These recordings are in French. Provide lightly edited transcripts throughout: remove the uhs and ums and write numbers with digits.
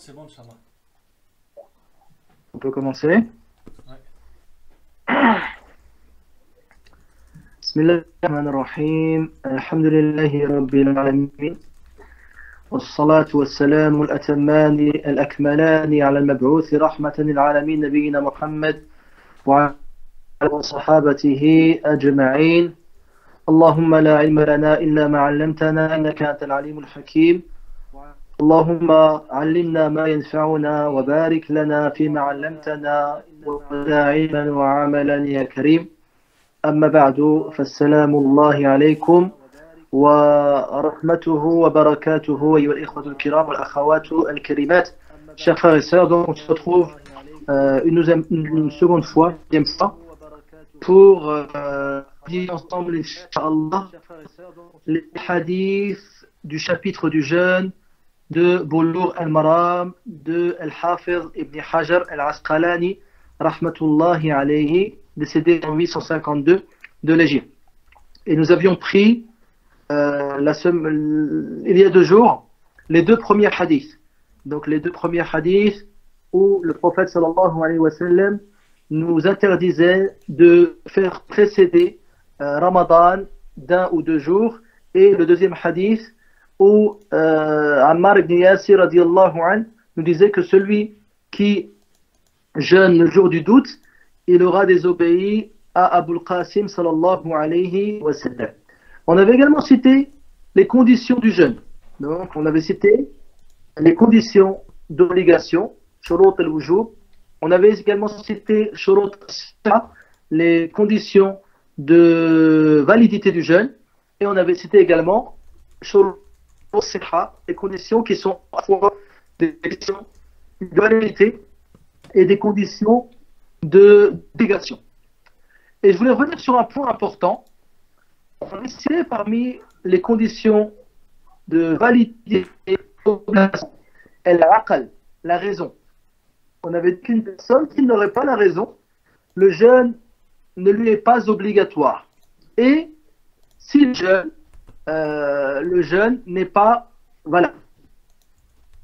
c'est bon, Inch'Allah. On peut commencer. Ouais. Bismillah ar-Rahman ar-Rahim. Alhamdulillahi Rabbil Alamin. والصلاة والسلام الأتمان الأكملان على المبعوث رحمة للعالمين نبينا محمد وعلى وصحابته أجمعين. اللهم لا علم لنا إلا ما علمتنا إنك أنت العليم الحكيم. اللهم علمنا ما ينفعنا وبارك لنا فيما علمتنا وزدنا علما وعملا يا كريم. أما بعد فالسلام الله عليكم ورحمته وبركاته أيها الإخوة الكرام والأخوات الكريمات. Chers frères et sœurs, donc on se retrouve une seconde fois, deuxième fois, pour dire ensemble, Inch'Allah, les hadiths du chapitre du jeûne de Boulough al-Maram de Al-Hafiz Ibn Hajar al-Asqalani, rahmatullahi alayhi, décédé en 852 de l'Égypte. Et nous avions pris il y a 2 jours les 2 premiers hadiths. Donc les 2 premiers hadiths où le prophète sallallahu alayhi wa sallam nous interdisait de faire précéder Ramadan d'1 ou 2 jours, et le deuxième hadith où Ammar ibn Yasir radiyallahu anhu nous disait que celui qui jeûne le jour du doute, il aura désobéi à Abul Qasim sallallahu alayhi wa sallam. On avait également cité les conditions du jeûne. Donc on avait cité les conditions d'obligation, shurut al-wujub. On avait également cité shurut al-sihha, les conditions de validité du jeûne, et on avait cité également shurut al-sihha, les conditions qui sont à la fois des conditions de validité et des conditions de délégation. Et je voulais revenir sur un point important. On a cité parmi les conditions de validité la raison. On avait dit qu'une personne qui n'aurait pas la raison, le jeûne ne lui est pas obligatoire. Et s'il jeûne, le jeûne n'est pas valable.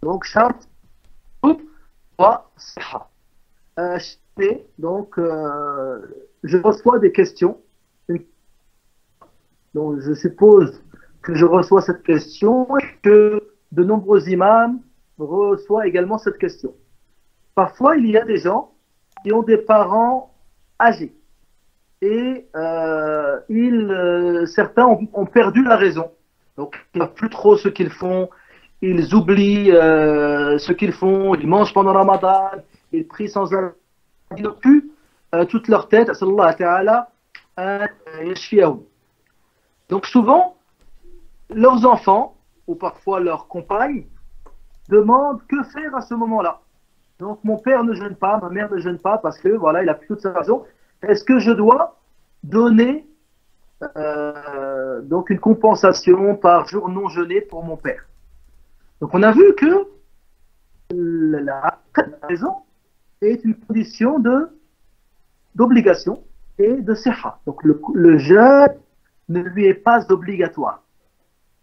Donc, shart wa sihha. Donc, je reçois des questions. Donc, je suppose que je reçois cette question et que de nombreux imams reçoivent également cette question. Parfois, il y a des gens qui ont des parents âgés et certains ont perdu la raison. Donc, ils ne savent plus trop ce qu'ils font, ils oublient ce qu'ils font, ils mangent pendant Ramadan, ils prient sans arrêt, ils n'ont plus toute leur tête. Sallallahu ta'ala yashfiyahum. Donc souvent, leurs enfants, ou parfois leurs compagnes, demandent que faire à ce moment-là. Donc mon père ne jeûne pas, ma mère ne jeûne pas, parce que voilà, il a plus toute sa raison. Est-ce que je dois donner donc une compensation par jour non jeûné pour mon père? Donc on a vu que la raison est une condition d'obligation et de sihha. Donc le jeûne ne lui est pas obligatoire.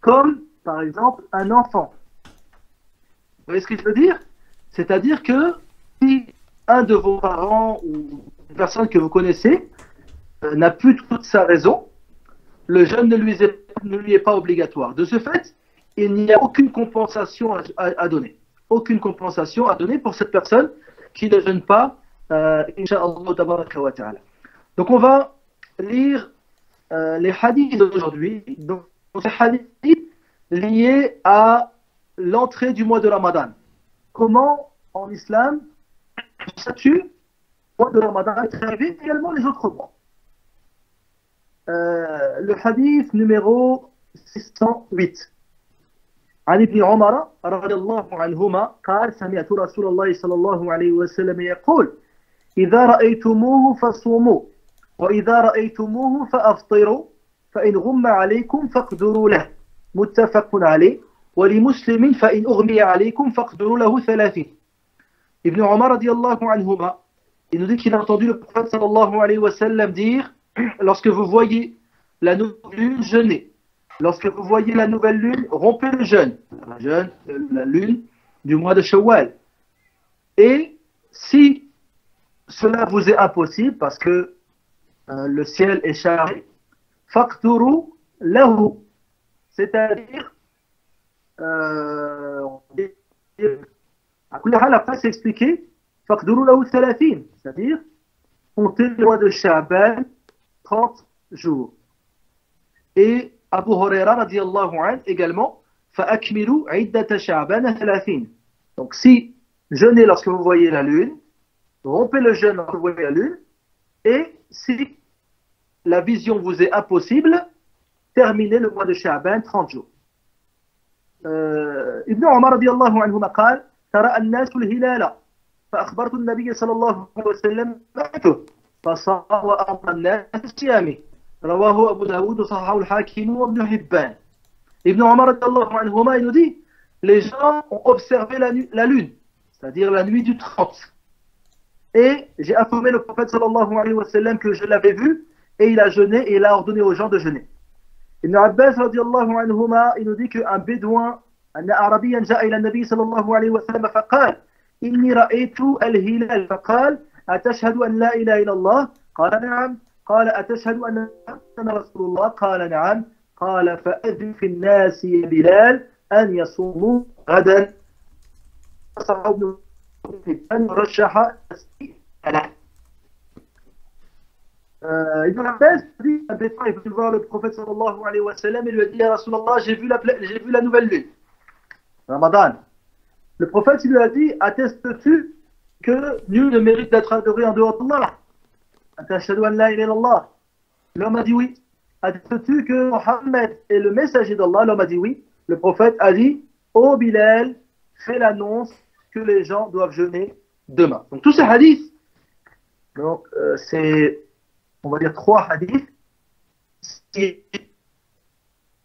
Comme, par exemple, un enfant. Vous voyez ce que je veux dire? C'est-à-dire que si un de vos parents ou une personne que vous connaissez n'a plus toute sa raison, le jeûne ne lui est pas obligatoire. De ce fait, il n'y a aucune compensation à donner. Aucune compensation à donner pour cette personne qui ne jeûne pas, Inch'Allah tabaraka wa ta'ala. Donc on va lire les hadiths d'aujourd'hui, donc ces hadiths liés à l'entrée du mois de Ramadan. Comment en islam le statut du mois de Ramadan est arrivé, également les autres mois. Le hadith numéro 608. عن ابن عمر رضي الله عنهما قال سمعت رسول الله صلى الله عليه وسلم يقول إذا رأيتموه فصوموا وإذا رأيتموه فأفطروا فإن غم عليكم فاقدروا له متفق عليه ولمسلم فإن أغمي عليكم فاقدروا له 30. Ibn Omar radiallahu anhuma, il nous dit qu'il a entendu le prophète sallallahu alayhi wa sallam dire: lorsque vous voyez la nouvelle lune, jeûnez. Lorsque vous voyez la nouvelle lune, rompez le jeûne. La lune du mois de Shawwal. Et si cela vous est impossible parce que le ciel est chargé, فَاقْدُرُوا له, c'est-à-dire, après c'est expliqué, فَاقْدُرُوا له 30, c'est-à-dire, comptez le mois de Sha'ban 30 jours. Et Abu Huraira radiallahu anhu également, فَأَكْمِلُوا عِدَّةَ شَعْبَانَ 30. Donc si jeûnez lorsque vous voyez la lune, rompez le jeûne lorsque vous voyez la lune, et si la vision vous est impossible, terminez le mois de Sha'ban 30 jours. ابن عمر رضي الله عنهما قال ترى الناس الهلال فأخبرت النبي صلى الله عليه وسلم بعته فصام وأمر الناس بصيامه رواه أبو داود وصححه الحاكم وابن حبان. Ibn Omar radiallahu anhuma, il nous dit, les gens ont observé la lune, c'est-à-dire la nuit du 30. Et j'ai informé le prophète sallallahu alayhi wa sallam que je l'avais vu, et il a jeûné, et il a ordonné aux gens de jeûner. Ibn Abbas radiallahu anhuma, il nous dit qu'un bédouin, un arabiyan ja'a ila nabi sallallahu alayhi wa sallam, faqal, inni ra'aytu al-hilal, faqal, atashhadu an la ilaha illallah, qala na'am, قال أتشهد أن رسول الله قال نعم قال فأذن في الناس يا بلال أن يصوموا غدا أن رشح Ibn Abbas dit un bédouin est venu voir le prophète sallallahu alayhi wa sallam et lui a dit, Ya Rasulallah, j'ai vu la nouvelle lune, Ramadan. Le prophète lui a dit, attestes-tu que nul ne mérite d'être adoré en dehors d'Allah? L'homme a dit oui. Attestes-tu que Mohammed est le messager d'Allah? L'homme a dit oui. Le prophète a dit, ô Bilal, fais l'annonce que les gens doivent jeûner demain. Donc tous ces hadiths, donc c'est, on va dire 3 hadiths, qui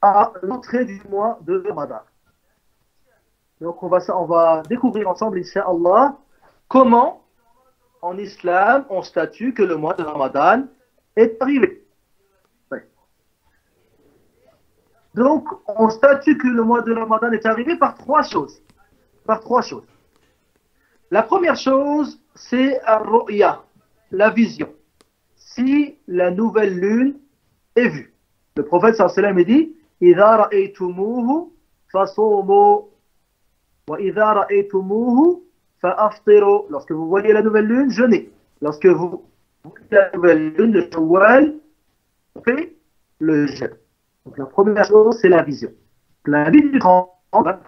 à l'entrée du mois de Ramadan. Donc on va découvrir ensemble, Inch'Allah, comment en islam, on statue que le mois de Ramadan est arrivé. Oui. Donc, on statue que le mois de Ramadan est arrivé par 3 choses. Par 3 choses. La première chose, c'est ar-ru'ya, la vision. Si la nouvelle lune est vue. Le prophète sallallahu alayhi wa sallam dit, إِذَا رَأَيْتُمُوهُ فَصُومُوا وَإِذَا رَأَيْتُمُوهُ lorsque vous voyez la nouvelle lune, jeûnez. Lorsque vous voyez la nouvelle lune de Shawwal, faites le jeûne. Donc la première chose, c'est la vision. La nuit du 30,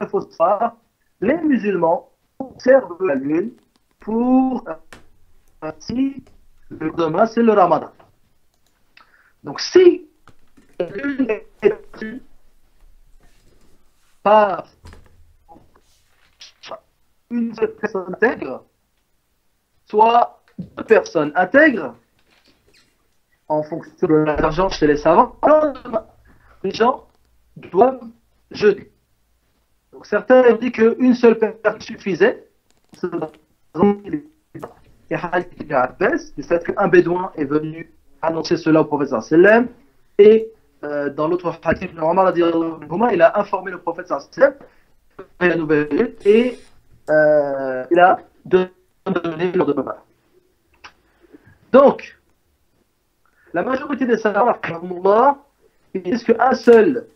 il faut savoir, les musulmans observent la lune pour si le demain, c'est le Ramadan. Donc si la lune est vue par une seule personne intègre, soit 2 personnes intègres, en fonction de l'argent chez les savants, les gens doivent jeûner. Donc certains ont dit qu'une seule personne suffisait. Et Ibn Abbas, du fait qu'un bédouin est venu annoncer cela au prophète sallam, et dans l'autre hadith, il a informé le prophète sallam de la nouvelle lune, et il a donné le demain. Donc, la majorité des savants, ils disent qu'un seul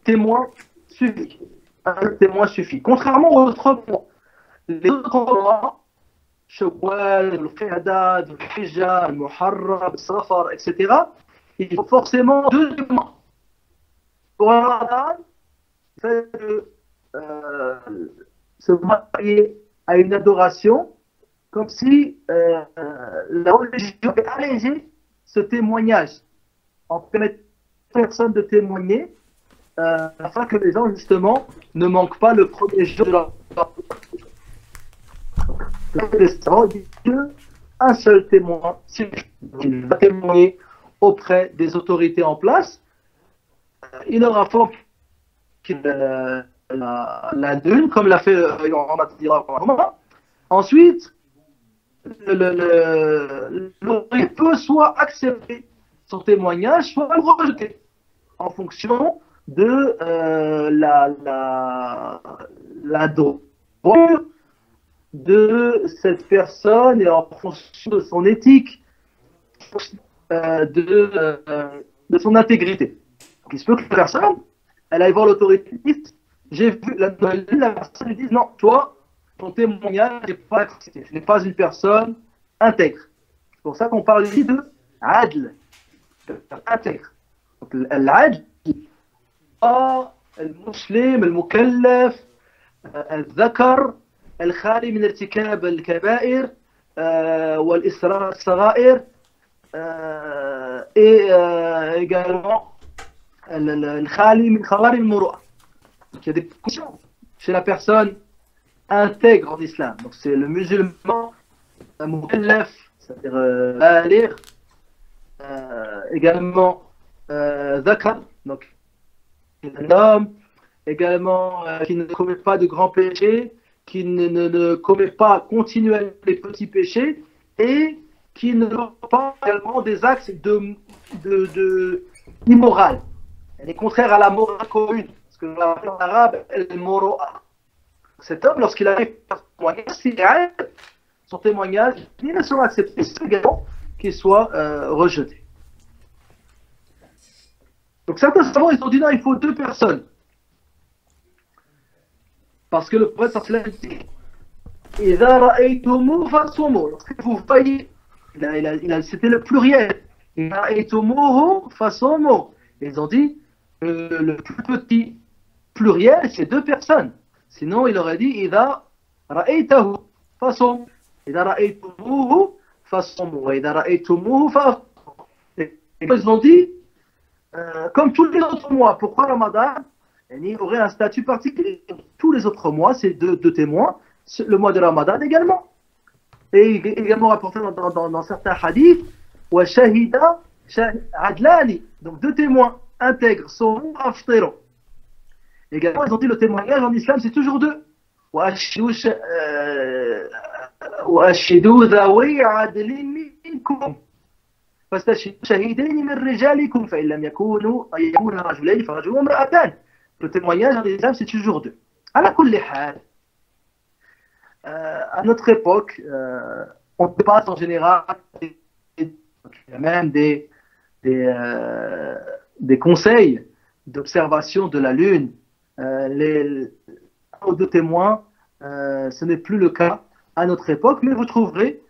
témoin suffit. Un seul témoin suffit. Contrairement aux autres mois. Les autres mois, Shawwal, le Qiyada, le Hijja, le Muharram, le Safar, etc., il faut forcément 2 témoins. Pour un Ramadan, le fait de se marier à une adoration, comme si la religion avait allégé ce témoignage, en permettant à personne de témoigner, afin que les gens, justement, ne manquent pas le premier jour de leur un seul témoin, il va témoigner auprès des autorités en place, il aura fort la lune, comme l'a fait ensuite, l'autorité peut soit accepter son témoignage, soit le rejeter, en fonction de la drogue de cette personne et en fonction de son éthique, de son intégrité. Donc, il se peut que la personne, elle aille voir l'autorité, j'ai vu la personne lui dit non, toi, ton témoignage n'est pas accepté, tu n'es pas une personne intègre. C'est pour ça qu'on parle ici de adl, intègre. Donc l'adl, المسلم المكلف الذكر الخالي من ارتكاب الكبائر والإصرار الصغائر et également الخالي من خوارم المروءة. Il y a des conditions chez la personne intègre en islam. Donc c'est le musulman mukallaf, c'est-à-dire baligh, également zakar, donc un homme, également qui ne commet pas de grands péchés, qui ne commet pas continuellement les petits péchés et qui ne fait pas également des actes immoral. Elle est contraire à la morale commune, parce que l'appelle en arabe el-moro'a. Cet homme, lorsqu'il arrive à son témoignage, il ne sera accepté, c'est également qu'il soit rejeté. Donc certains savants, ils ont dit non, il faut 2 personnes. Parce que le prophète sallallahu alayhi wa sallam dit إِذَا رَأَيْتُمُوهُ فَصُومُوا. Lorsque vous voyez, c'était le pluriel. إِذَا رَأَيْتُمُوهُ فَصُومُوا. Ils ont dit le plus petit pluriel, c'est 2 personnes. Sinon, il aurait dit إِذَا رَأَيْتَهُ فَصُومُوا. إِذَا رَأَيْتُمُوهُ فَصُومُوا. وَإِذَا رَأَيْتُمُوهُ فَأَفْطِرُوا. Ils ont dit comme tous les autres mois. Pourquoi Ramadan il aurait un statut particulier? Tous les autres mois, c'est 2 témoins. Le mois de Ramadan également. Et également rapporté dans certains hadiths, wa shahida adlani, donc 2 témoins intègres, sont aftiron. Également, ils ont dit le témoignage en islam, c'est toujours 2. Wa ashidu dhawi adlin minkum. فاستشهدوا شهيدين من رجالكم فإن لم يكونوا رجلين فرجل وامرأتان. Le témoignage en islam, c'est toujours 2. على كل حال, à notre époque, on dépasse en général il y a même des conseils d'observation de la Lune. Les 2 témoins, ce n'est plus le cas à notre époque, mais vous trouverez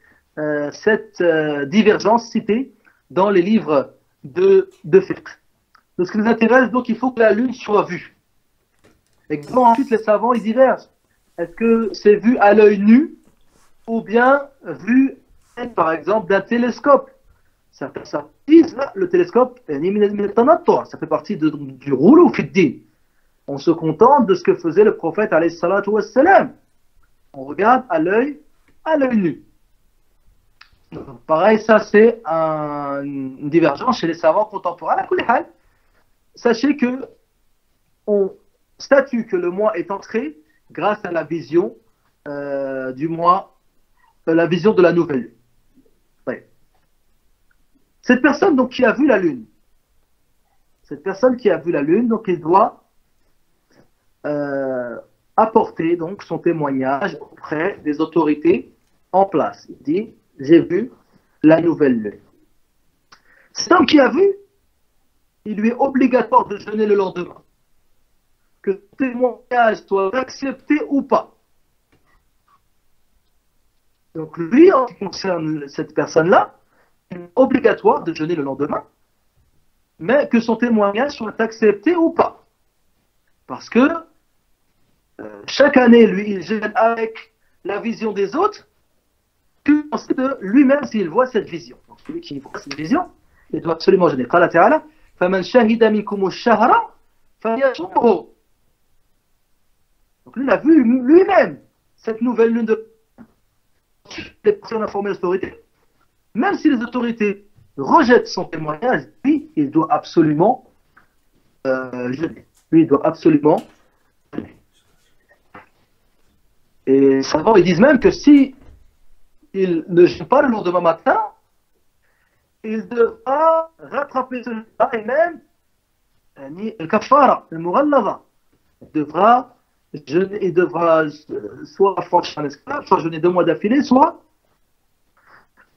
cette divergence citée dans les livres de fiqh. Donc, ce qui nous intéresse, donc, il faut que la Lune soit vue. Et ensuite, les savants, ils divergent. Est-ce que c'est vu à l'œil nu ou bien vu, par exemple, d'un télescope? Certains disent, là, le télescope, ça fait partie du roulou fiddin. On se contente de ce que faisait le prophète, alayhi salatu wassalam. On regarde à l'œil nu. Donc, pareil, ça c'est une divergence chez les savants contemporains. Sachez que on statue que le mois est entré grâce à la vision du mois, la vision de la nouvelle lune. Ouais. Cette personne donc qui a vu la lune, donc il doit apporter donc son témoignage auprès des autorités en place. Il dit j'ai vu la nouvelle lune. Cet homme qui a vu, il lui est obligatoire de jeûner le lendemain. Que le témoignage soit accepté ou pas. Donc lui, en ce qui concerne cette personne-là, il est obligatoire de jeûner le lendemain, mais que son témoignage soit accepté ou pas. Parce que chaque année, lui, il jeûne avec la vision des autres, que penser de lui-même s'il voit cette vision. Donc celui qui voit cette vision, il doit absolument jeûner. قال تعالى فمن شهد منكم الشهر فليصمه. Donc lui, il a vu lui-même cette nouvelle lune de les personnes informées des autorités. Même si les autorités rejettent son témoignage, lui, il doit absolument jeûner. Lui, il doit absolument jeûner. Et les savants, ils disent même que si il ne jeûne pas le lendemain matin, il devra rattraper ce jour-là et même le kafara, le mughallaza. Il devra il devra soit franchir un esclave, soit jeûner 2 mois d'affilée, soit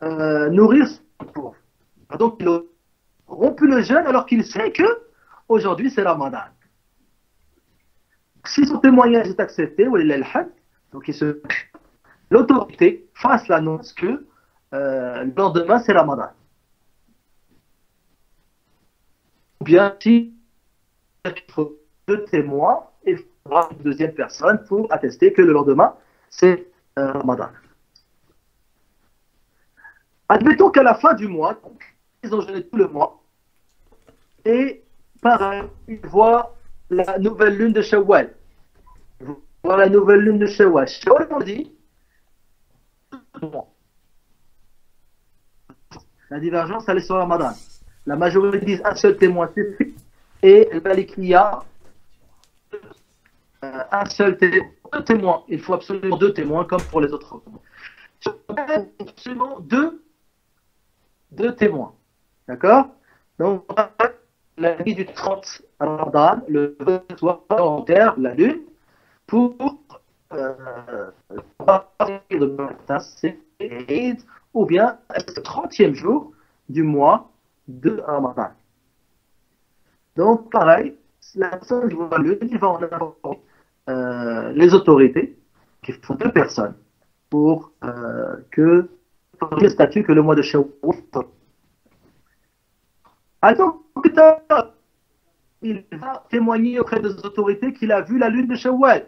nourrir son pauvre. Donc il a rompu le jeûne alors qu'il sait que aujourd'hui c'est Ramadan. Si son témoignage est accepté, donc l'autorité fasse l'annonce que le lendemain c'est Ramadan. Ou bien si il faut 2 témoins, il faudra une deuxième personne pour attester que le lendemain c'est Ramadan. Admettons qu'à la fin du mois, donc, ils ont jeûné tout le mois, et pareil, ils voient la nouvelle lune de Shawwal. Ils voient la nouvelle lune de Shawwal. Shawwal, on dit, la divergence, elle est sur Ramadan. La majorité disent un seul témoin suffit, et le Malikiya, un seul témoin. Il faut absolument 2 témoins, comme pour les autres. Absolument deux témoins. D'accord? Donc, la nuit du 30 Ramadan, le soir, on enterre la lune pour le matin, c'est Eid, ou bien le 30e jour du mois de Ramadan. Donc, pareil, la personne qui voit la lune, il va en informer les autorités, qui font 2 personnes, pour que le statut que le mois de Shawwal. Alors, il va témoigner auprès des autorités qu'il a vu la lune de Shawwal.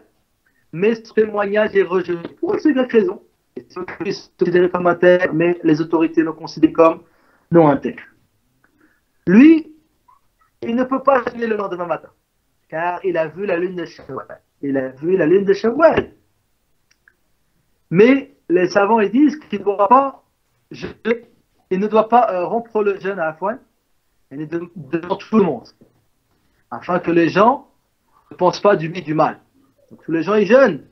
Mais ce témoignage est rejeté pour une raison. Il est considéré comme intègre, mais les autorités le considèrent comme non intègre. Lui, il ne peut pas jeûner le lendemain matin, car il a vu la lune de Shawwal. Il a vu la lune de Shawwal. Mais les savants ils disent qu'il ne doit pas jeûner, il ne doit pas rompre le jeûne à la fois, et devant tout le monde, afin que les gens ne pensent pas du bien du mal. Donc tous les gens ils jeûnent,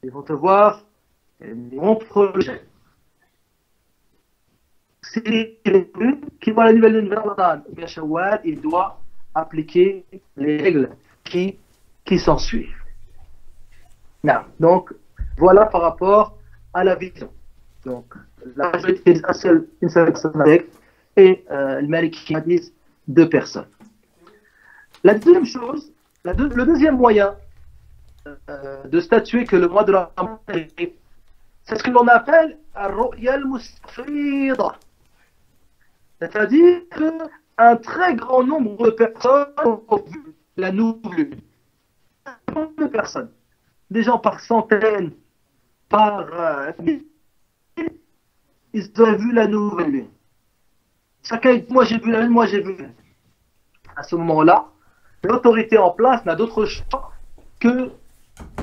ils vont te voir rompre le jeûne. S'il est plus, qui voit la nouvelle lune de Ramadan ou bien Shawwal, il doit appliquer les règles qui s'en suivent. Donc, voilà par rapport à la vision. Donc, la majorité dit une seule personne avec, et le Maliki dit 2 personnes. La deuxième chose, le deuxième moyen de statuer que le mois de Ramadan est, c'est ce que l'on appelle al-ru'ya al-mustafida. C'est-à-dire qu'un très grand nombre de personnes ont vu la nouvelle lune. De personnes. Des gens par centaines, par mille, ils ont vu la nouvelle lune. Chacun dit, moi j'ai vu la lune, moi j'ai vu la lune. À ce moment-là, l'autorité en place n'a d'autre choix que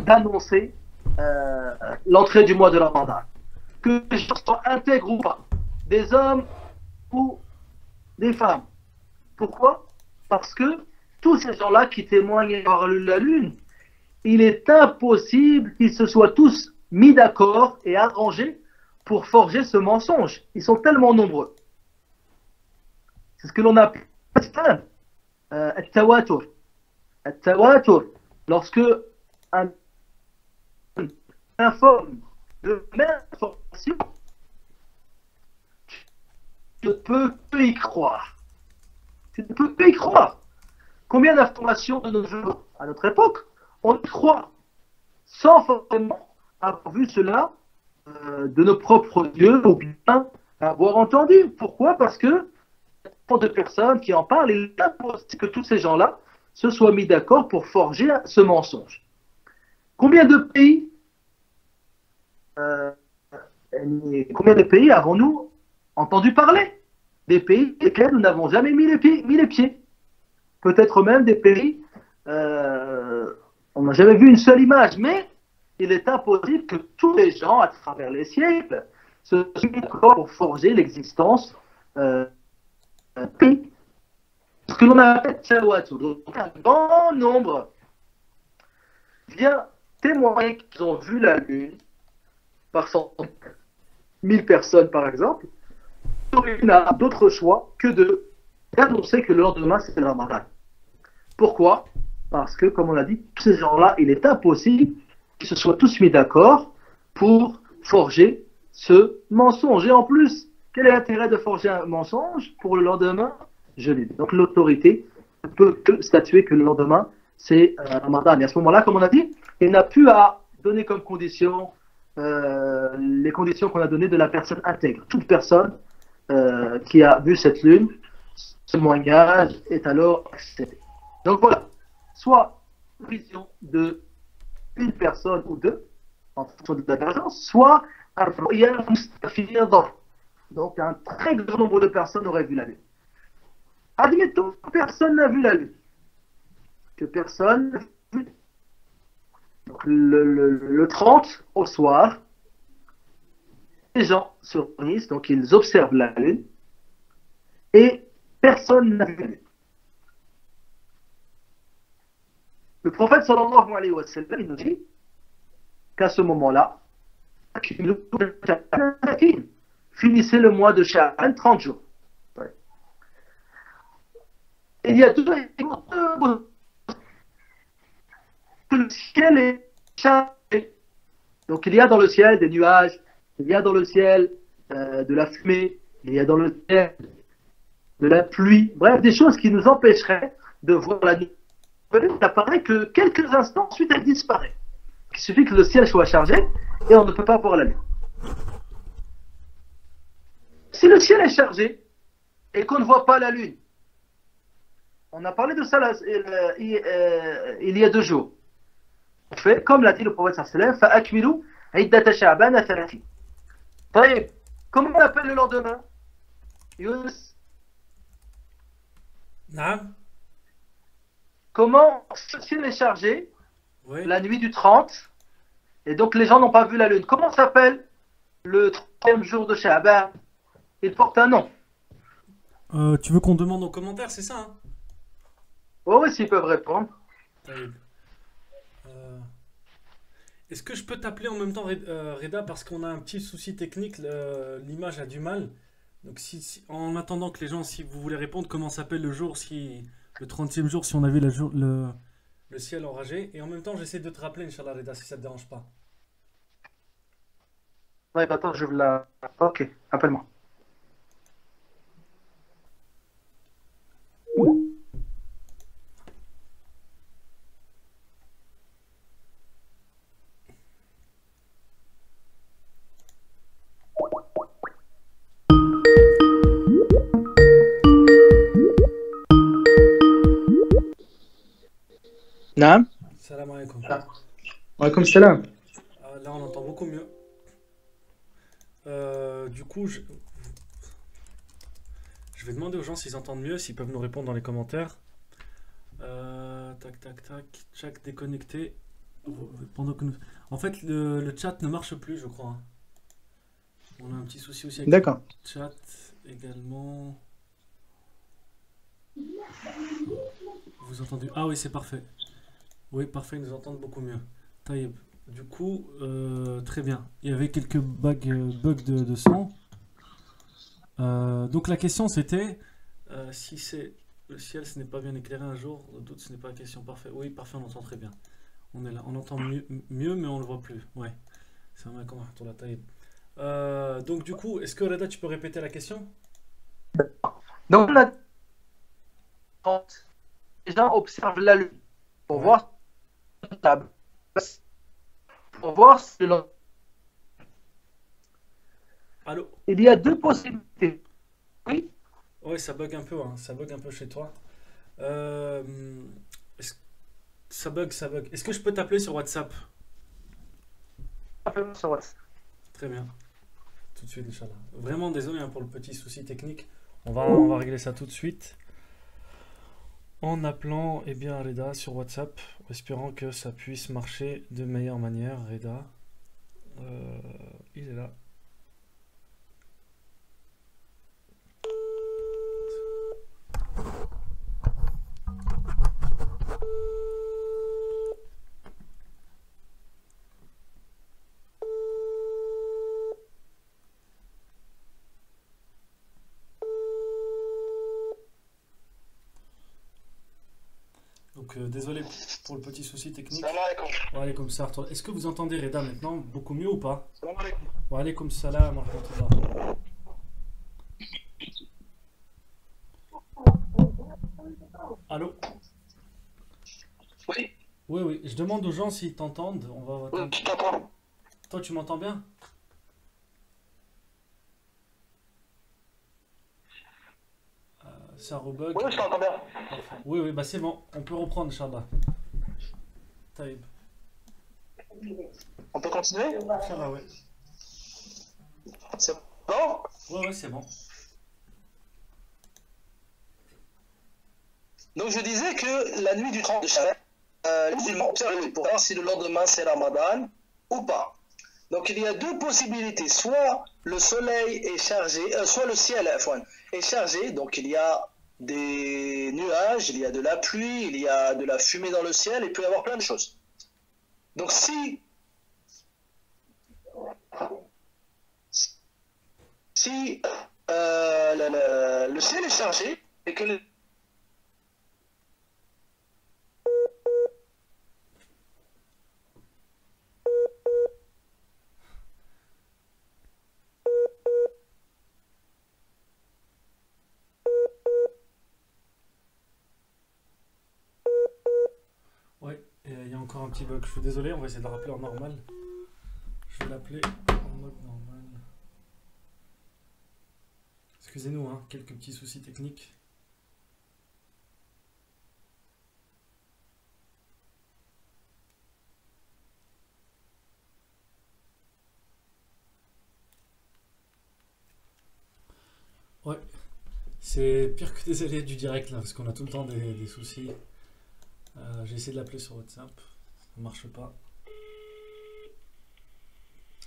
d'annoncer l'entrée du mois de Ramadan. Que les gens soient intègres ou pas, des hommes ou des femmes. Pourquoi? Parce que tous ces gens-là qui témoignent par la lune, il est impossible qu'ils se soient tous mis d'accord et arrangés pour forger ce mensonge. Ils sont tellement nombreux. C'est ce que l'on appelle al-tawatur. Al-tawatur, lorsque un informe de même information, tu ne peux que y croire. Tu ne peux que y croire. Combien d'informations de nos jours, à notre époque, on y croit, sans forcément avoir vu cela de nos propres yeux ou bien avoir entendu. Pourquoi? Parce que tant de personnes qui en parlent, il est impossible que tous ces gens-là se soient mis d'accord pour forger ce mensonge. Combien de pays avons-nous entendu parler? Des pays desquels nous n'avons jamais mis les pieds. Peut-être même des pays, on n'a jamais vu une seule image, mais il est impossible que tous les gens, à travers les siècles, se soient mis d'accord pour forger l'existence d'un pays. Ce que l'on appelle Tchawatou. Donc un grand nombre vient témoigner qu'ils ont vu la lune par 100 000 personnes par exemple. Il n'a d'autre choix que d'annoncer que le lendemain c'est le Ramadan. Pourquoi? Parce que, comme on l'a dit, tous ces gens-là, il est impossible qu'ils se soient tous mis d'accord pour forger ce mensonge. Et en plus, quel est l'intérêt de forger un mensonge pour le lendemain jeûner? Donc l'autorité ne peut que statuer que le lendemain, c'est Ramadan. Et à ce moment-là, comme on a dit, il n'a plus à donner comme condition les conditions qu'on a données de la personne intègre. Toute personne qui a vu cette lune, ce témoignage est alors accepté. Donc voilà, soit vision de une personne ou deux, en fonction de la divergence, soit donc un très grand nombre de personnes auraient vu la lune. Admettons que personne n'a vu la lune. Que personne n'a vu. Donc, le 30 au soir, les gens se réunissent, donc ils observent la lune, et personne n'a vu la lune. Le prophète sallallahu alayhi wa sallam, il nous dit qu'à ce moment-là, finissez le mois de Sha'ban 30 jours. Ouais. Il y a deux le ciel est chargé. Donc il y a dans le ciel des nuages, il y a dans le ciel de la fumée, il y a dans le ciel de la pluie, bref, des choses qui nous empêcheraient de voir la nuit. Il apparaît que quelques instants, ensuite elle disparaît. Il suffit que le ciel soit chargé et on ne peut pas voir la lune. Si le ciel est chargé et qu'on ne voit pas la lune, on a parlé de ça là, il y a 2 jours. On fait, comme l'a dit le prophète sallallahu alayhi wa sallam, comment on appelle le lendemain? Yunus. Comment ce ciel est chargé la nuit du 30 et donc les gens n'ont pas vu la lune? Comment s'appelle le 30e jour de Sha'ban? Il porte un nom. Tu veux qu'on demande en commentaire, c'est ça, hein? Oh oui, s'ils peuvent répondre. Est-ce que je peux t'appeler en même temps, Reda, parce qu'on a un petit souci technique, l'image a du mal. Donc en attendant que les gens, si vous voulez répondre, comment s'appelle le jour, si le 30e jour, si on a vu le ciel enragé. Et en même temps, j'essaie de te rappeler, Inch'Allah, Reda, si ça te dérange pas. Ouais, attends, je veux la... Ok, appelle-moi. Naam. Salam alaikum. Wa alaikum salam. Là, on entend beaucoup mieux. Du coup, je vais demander aux gens s'ils entendent mieux, s'ils peuvent nous répondre dans les commentaires. Tac, tac, tac. Chaque déconnecté. Pendant que nous... En fait, le chat ne marche plus, je crois. On a un petit souci aussi avec le chat également. Vous entendez? Ah oui, c'est parfait. Oui, parfait, ils nous entendent beaucoup mieux. Taïeb. Du coup, très bien. Il y avait quelques bugs de son. Donc la question c'était si c'est le ciel, ce n'est pas bien éclairé un jour, au doute, ce n'est pas la question. Parfait. Oui, parfait, on entend très bien. On est là, on entend mieux mais on le voit plus. Ouais. C'est un comment pour la taille. Donc du coup, est-ce que Reda, tu peux répéter la question? Donc on a 30. Les gens observent la lune pour voir la table. Pour voir si le... Allô? Il y a 2 possibilités. Oui. Ouais, ça bug un peu, hein. Ça bug un peu chez toi. Ça bug, ça bug. Est-ce que je peux t'appeler sur WhatsApp? Appelle-moi sur WhatsApp. Très bien. Tout de suite, Inch'Allah. Vraiment désolé hein, pour le petit souci technique. On va régler ça tout de suite. En appelant eh bien, Reda sur WhatsApp, espérant que ça puisse marcher de meilleure manière. Reda, il est là. Donc Donc désolé pour le petit souci technique. Salam alaikum. Wa alaykoum salam. Est-ce que vous entendez Reda maintenant beaucoup mieux ou pas? Salam alaikum. Wa alaykoum salam wa rahmatullah. Allô? Oui, Oui, oui, je demande aux gens s'ils t'entendent. On va oui, attendre. tu t'entends. Toi, tu m'entends bien? C'est un rebug. Oui, je t'entends bien. Parfait. Oui, oui, bah c'est bon. On peut reprendre, Inch'Allah. Taïb. On peut continuer? Ça ouais. C'est bon? Ouais, ouais, c'est bon. Donc je disais que la nuit du 30 de Shawwal, les musulmans observent pour voir si le lendemain c'est Ramadan ou pas. Donc il y a deux possibilités, soit le soleil est chargé, soit le ciel est chargé, donc il y a des nuages, il y a de la pluie, il y a de la fumée dans le ciel, il peut y avoir plein de choses. Donc si le ciel est chargé et que Ouais, il y a encore un petit bug. Je suis désolé, on va essayer de le rappeler en normal. Je vais l'appeler en mode normal. Excusez-nous, hein, quelques petits soucis techniques. Ouais, c'est pire que des aléas du direct là, parce qu'on a tout le temps des soucis. J'ai essayé de l'appeler sur WhatsApp, ça marche pas.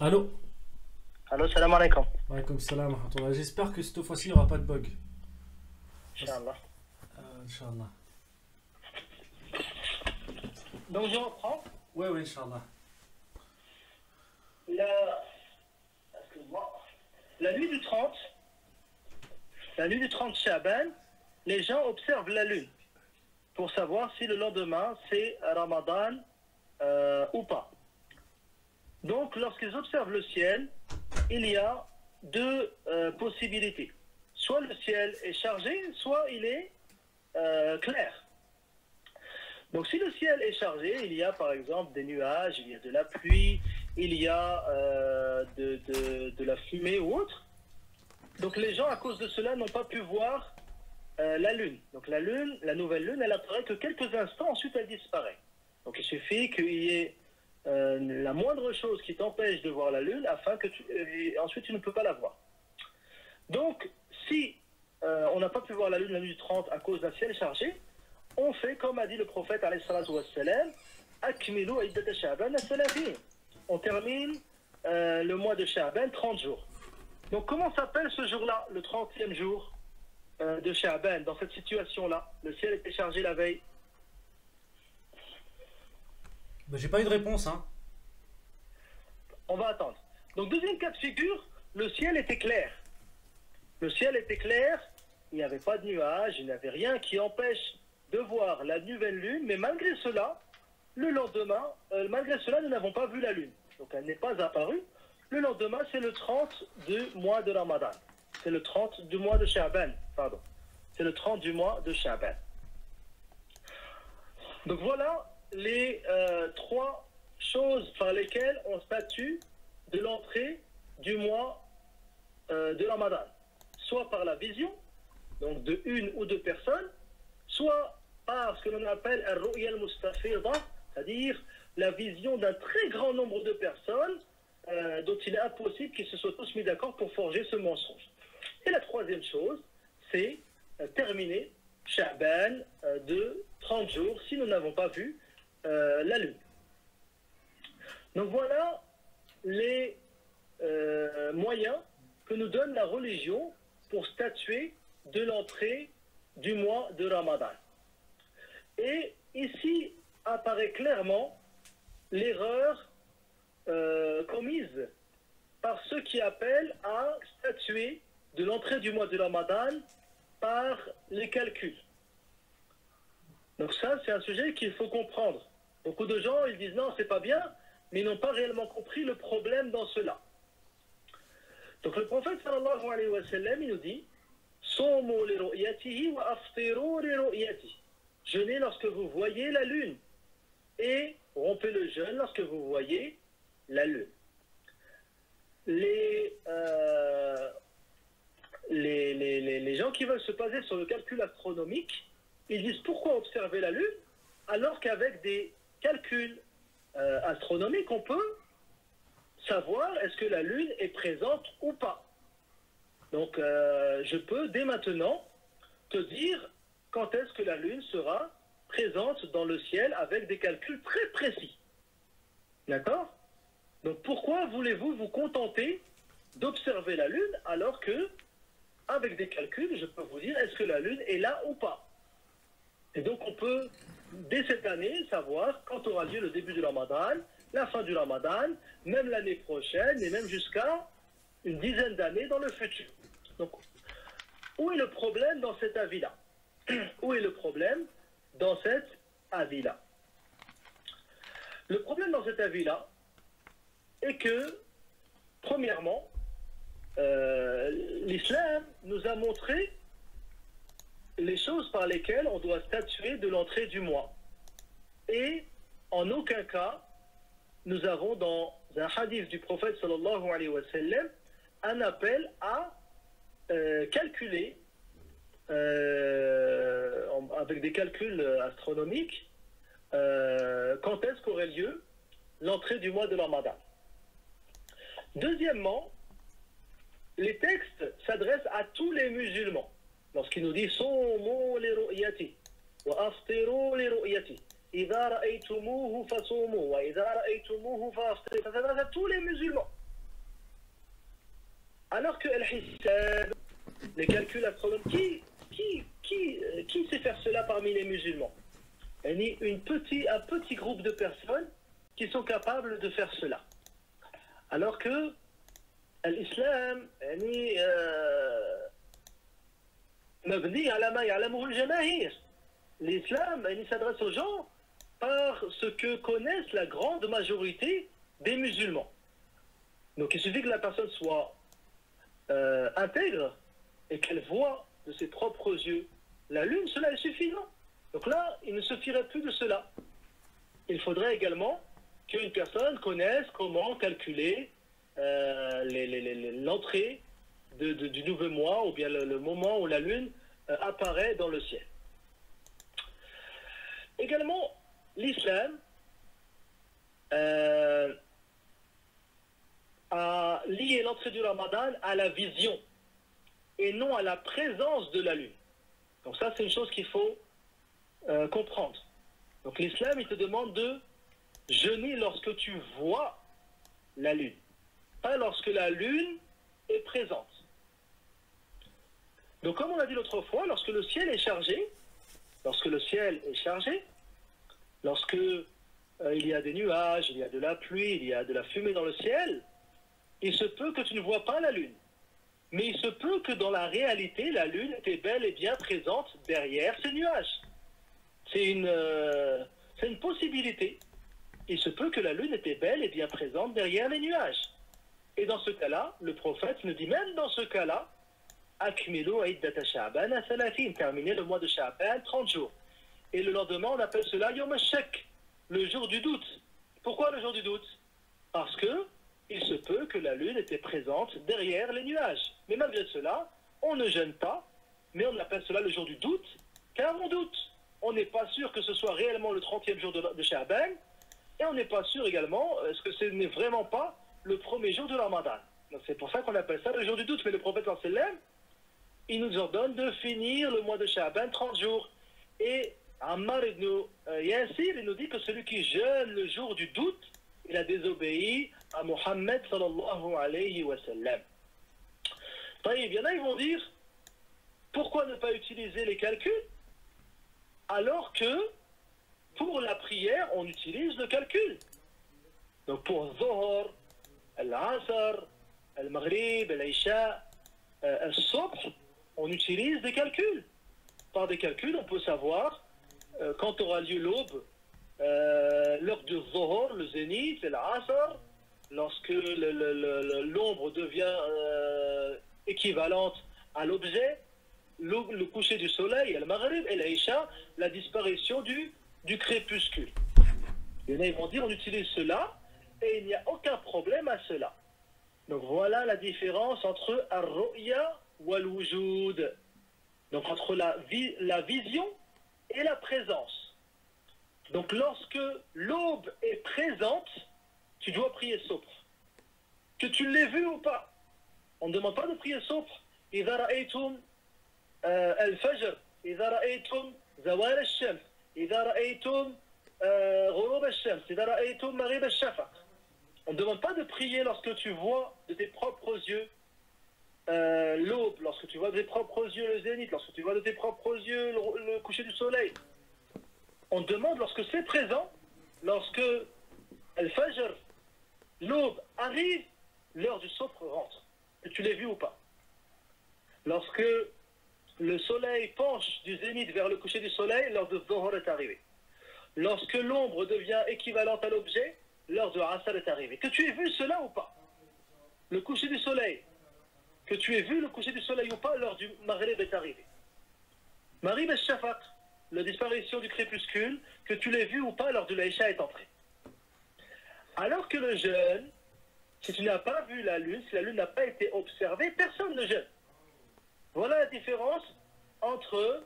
Allô? Allô, salam alaikum. Ouais, comme salam, wa rahmatullah. J'espère que cette fois-ci il n'y aura pas de bug. Inch'Allah. Inch'Allah. Donc je reprends. Ouais, ouais, Inch'Allah. Excuse-moi. La nuit du 30 Sha'ban, les gens observent la lune pour savoir si le lendemain c'est Ramadan ou pas. Donc lorsqu'ils observent le ciel, il y a deux possibilités. Soit le ciel est chargé, soit il est clair. Donc si le ciel est chargé, il y a par exemple des nuages, il y a de la pluie, il y a de la fumée ou autre. Donc les gens à cause de cela n'ont pas pu voir la lune. Donc la lune, la nouvelle lune, elle apparaît que quelques instants, ensuite elle disparaît. Donc il suffit qu'il y ait la moindre chose qui t'empêche de voir la lune afin que ensuite tu ne peux pas la voir. Donc si on n'a pas pu voir la lune la nuit du 30 à cause d'un ciel chargé, on fait comme a dit le prophète alayhi salatu wassalam, akmilu iddat Sha'ban as-salatin. On termine le mois de Sha'ban 30 jours. Donc comment s'appelle ce jour-là, le 30e jour de Sha'ban, dans cette situation-là? Le ciel était chargé la veille. Bah, j'ai pas eu de réponse, hein. On va attendre. Donc deuxième cas de figure, le ciel était clair. Le ciel était clair, il n'y avait pas de nuages, il n'y avait rien qui empêche de voir la nouvelle lune, mais malgré cela, le lendemain, malgré cela, nous n'avons pas vu la lune. Donc elle n'est pas apparue. Le lendemain, c'est le 30 du mois de Ramadan. C'est le 30 du mois de Sha'ban, pardon. C'est le 30 du mois de Sha'ban. Donc voilà les trois choses par lesquelles on statue de l'entrée du mois de Ramadan. Soit par la vision, donc de une ou deux personnes, soit par ce que l'on appelle un ru'ya al-mustafida, c'est-à-dire la vision d'un très grand nombre de personnes dont il est impossible qu'ils se soient tous mis d'accord pour forger ce mensonge. Et la troisième chose, c'est terminer Sha'ban de 30 jours si nous n'avons pas vu la lune. Donc voilà les moyens que nous donne la religion pour statuer de l'entrée du mois de Ramadan. Et ici apparaît clairement l'erreur commise par ceux qui appellent à statuer de l'entrée du mois de Ramadan par les calculs. Donc ça, c'est un sujet qu'il faut comprendre. Beaucoup de gens, ils disent non, c'est pas bien, mais ils n'ont pas réellement compris le problème dans cela. Donc le prophète sallallahu alayhi wa sallam, il nous dit Somu li ru'yatihi wa aftiru li ru'yatihi. Jeûnez lorsque vous voyez la lune et rompez le jeûne lorsque vous voyez la lune. Les gens qui veulent se baser sur le calcul astronomique, ils disent pourquoi observer la lune alors qu'avec des calculs astronomiques, on peut savoir est-ce que la lune est présente ou pas. Donc je peux dès maintenant te dire quand est-ce que la lune sera présente dans le ciel avec des calculs très précis. D'accord? Donc pourquoi voulez-vous vous contenter d'observer la lune alors que avec des calculs, je peux vous dire est-ce que la lune est là ou pas. Et donc on peut dès cette année savoir quand aura lieu le début du Ramadan, la fin du Ramadan, même l'année prochaine et même jusqu'à une dizaine d'années dans le futur. Donc, où est le problème dans cet avis-là? Où est le problème dans cet avis-là? Le problème dans cet avis-là est que, premièrement, l'islam nous a montré les choses par lesquelles on doit statuer de l'entrée du mois. Et en aucun cas, nous avons dans un hadith du prophète sallallahu alayhi wa sallam un appel à calculer avec des calculs astronomiques quand est-ce qu'aurait lieu l'entrée du mois de Ramadan. Deuxièmement, les textes s'adressent à tous les musulmans. Lorsqu'il nous dit Somu li ru'yati wa aftiru li ru'yati idha ra'aytumuhu fasumu wa idha ra'aytumuhu faftiru, ça s'adresse à tous les musulmans. Alors que al-Hissab, les calculs astronomiques, qui sait faire cela parmi les musulmans? Il y a un petit groupe de personnes qui sont capables de faire cela. Alors que l'islam l'islam s'adresse aux gens par ce que connaissent la grande majorité des musulmans. Donc il suffit que la personne soit intègre et qu'elle voit de ses propres yeux la lune, cela est suffisant. Donc là, il ne suffirait plus de cela. Il faudrait également qu'une personne connaisse comment calculer l'entrée du nouveau mois ou bien le moment où la lune apparaît dans le ciel. Également, l'islam a lié l'entrée du Ramadan à la vision et non à la présence de la lune. Donc ça, c'est une chose qu'il faut comprendre. Donc l'islam, il te demande de jeûner lorsque tu vois la lune, pas lorsque la lune est présente. Donc comme on a dit l'autre fois, lorsque le ciel est chargé, lorsque il y a des nuages, il y a de la pluie, il y a de la fumée dans le ciel, il se peut que tu ne vois pas la lune. Mais il se peut que dans la réalité, la lune était bel et bien présente derrière ces nuages. C'est une possibilité. Il se peut que la lune était bel et bien présente derrière les nuages. Et dans ce cas-là, le prophète nous dit même dans ce cas-là, Akmilu iddata Sha'ban thalathin, terminer le mois de Sha'ban, 30 jours. Et le lendemain, on appelle cela Yom al-Shak, le jour du doute. Pourquoi le jour du doute? Parce que il se peut que la lune était présente derrière les nuages. Mais malgré cela, on ne jeûne pas, mais on appelle cela le jour du doute, car on doute. On n'est pas sûr que ce soit réellement le 30e jour de Sha'ban, et on n'est pas sûr également, est-ce que ce n'est vraiment pas le premier jour de Ramadan. Donc c'est pour ça qu'on appelle ça le jour du doute. Mais le prophète sallam, il nous ordonne de finir le mois de Sha'ban 30 jours. Et Ammar ibn Yasir, il nous dit que celui qui jeûne le jour du doute, il a désobéi à Mohammed sallallahu alayhi wa sallam. Il y en a, ils vont dire, pourquoi ne pas utiliser les calculs alors que pour la prière, on utilise le calcul. Donc pour Zohar, Al-Asr, Al-Maghrib, Al-Isha, Al-Subh, on utilise des calculs. Par des calculs, on peut savoir quand aura lieu l'aube, l'heure du Zohor, le zénith et l'Asr, lorsque l'ombre devient équivalente à l'objet, le coucher du soleil, le Maghrib et l'Aïcha, la disparition du crépuscule. Ils vont dire on utilise cela et il n'y a aucun problème à cela. Donc voilà la différence entre ar-ru'ya wal-wujud. Donc entre la vision et la présence. Donc lorsque l'aube est présente, tu dois prier sobre. Que tu l'aies vu ou pas. On ne demande pas de prier sobre. إذا رأيتم الفجر إذا رأيتم زوال الشمس إذا رأيتم غروب الشمس إذا رأيتم مغيب الشفق. On ne demande pas de prier lorsque tu vois de tes propres yeux l'aube, lorsque tu vois de tes propres yeux le zénith, lorsque tu vois de tes propres yeux le coucher du soleil. On demande lorsque c'est présent, lorsque al-fajr, l'aube arrive, l'heure du sopre rentre. Que tu l'aies vu ou pas. Lorsque le soleil penche du zénith vers le coucher du soleil, l'heure de Zohor est arrivée. Lorsque l'ombre devient équivalente à l'objet, l'heure de Asr est arrivée. Que tu aies vu cela ou pas. Le coucher du soleil. Que tu aies vu le coucher du soleil ou pas, l'heure du Maghrib est arrivée. Maghrib al-Shafaq, la disparition du crépuscule, que tu l'aies vu ou pas, l'heure de l'Aïcha est entrée. Alors que le jeûne, si tu n'as pas vu la lune, si la lune n'a pas été observée, personne ne jeûne. Voilà la différence entre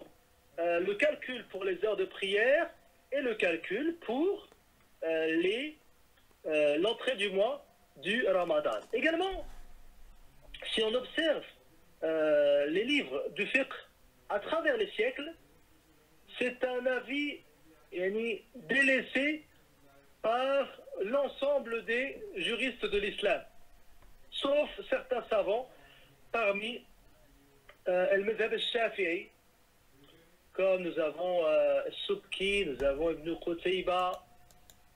le calcul pour les heures de prière et le calcul pour l'entrée du mois du Ramadan. Également, si on observe les livres du fiqh à travers les siècles, c'est un avis délaissé par l'ensemble des juristes de l'islam, sauf certains savants parmi al-Madhhab al-Shafi'i, comme nous avons Subki, nous avons Ibn Qutayba,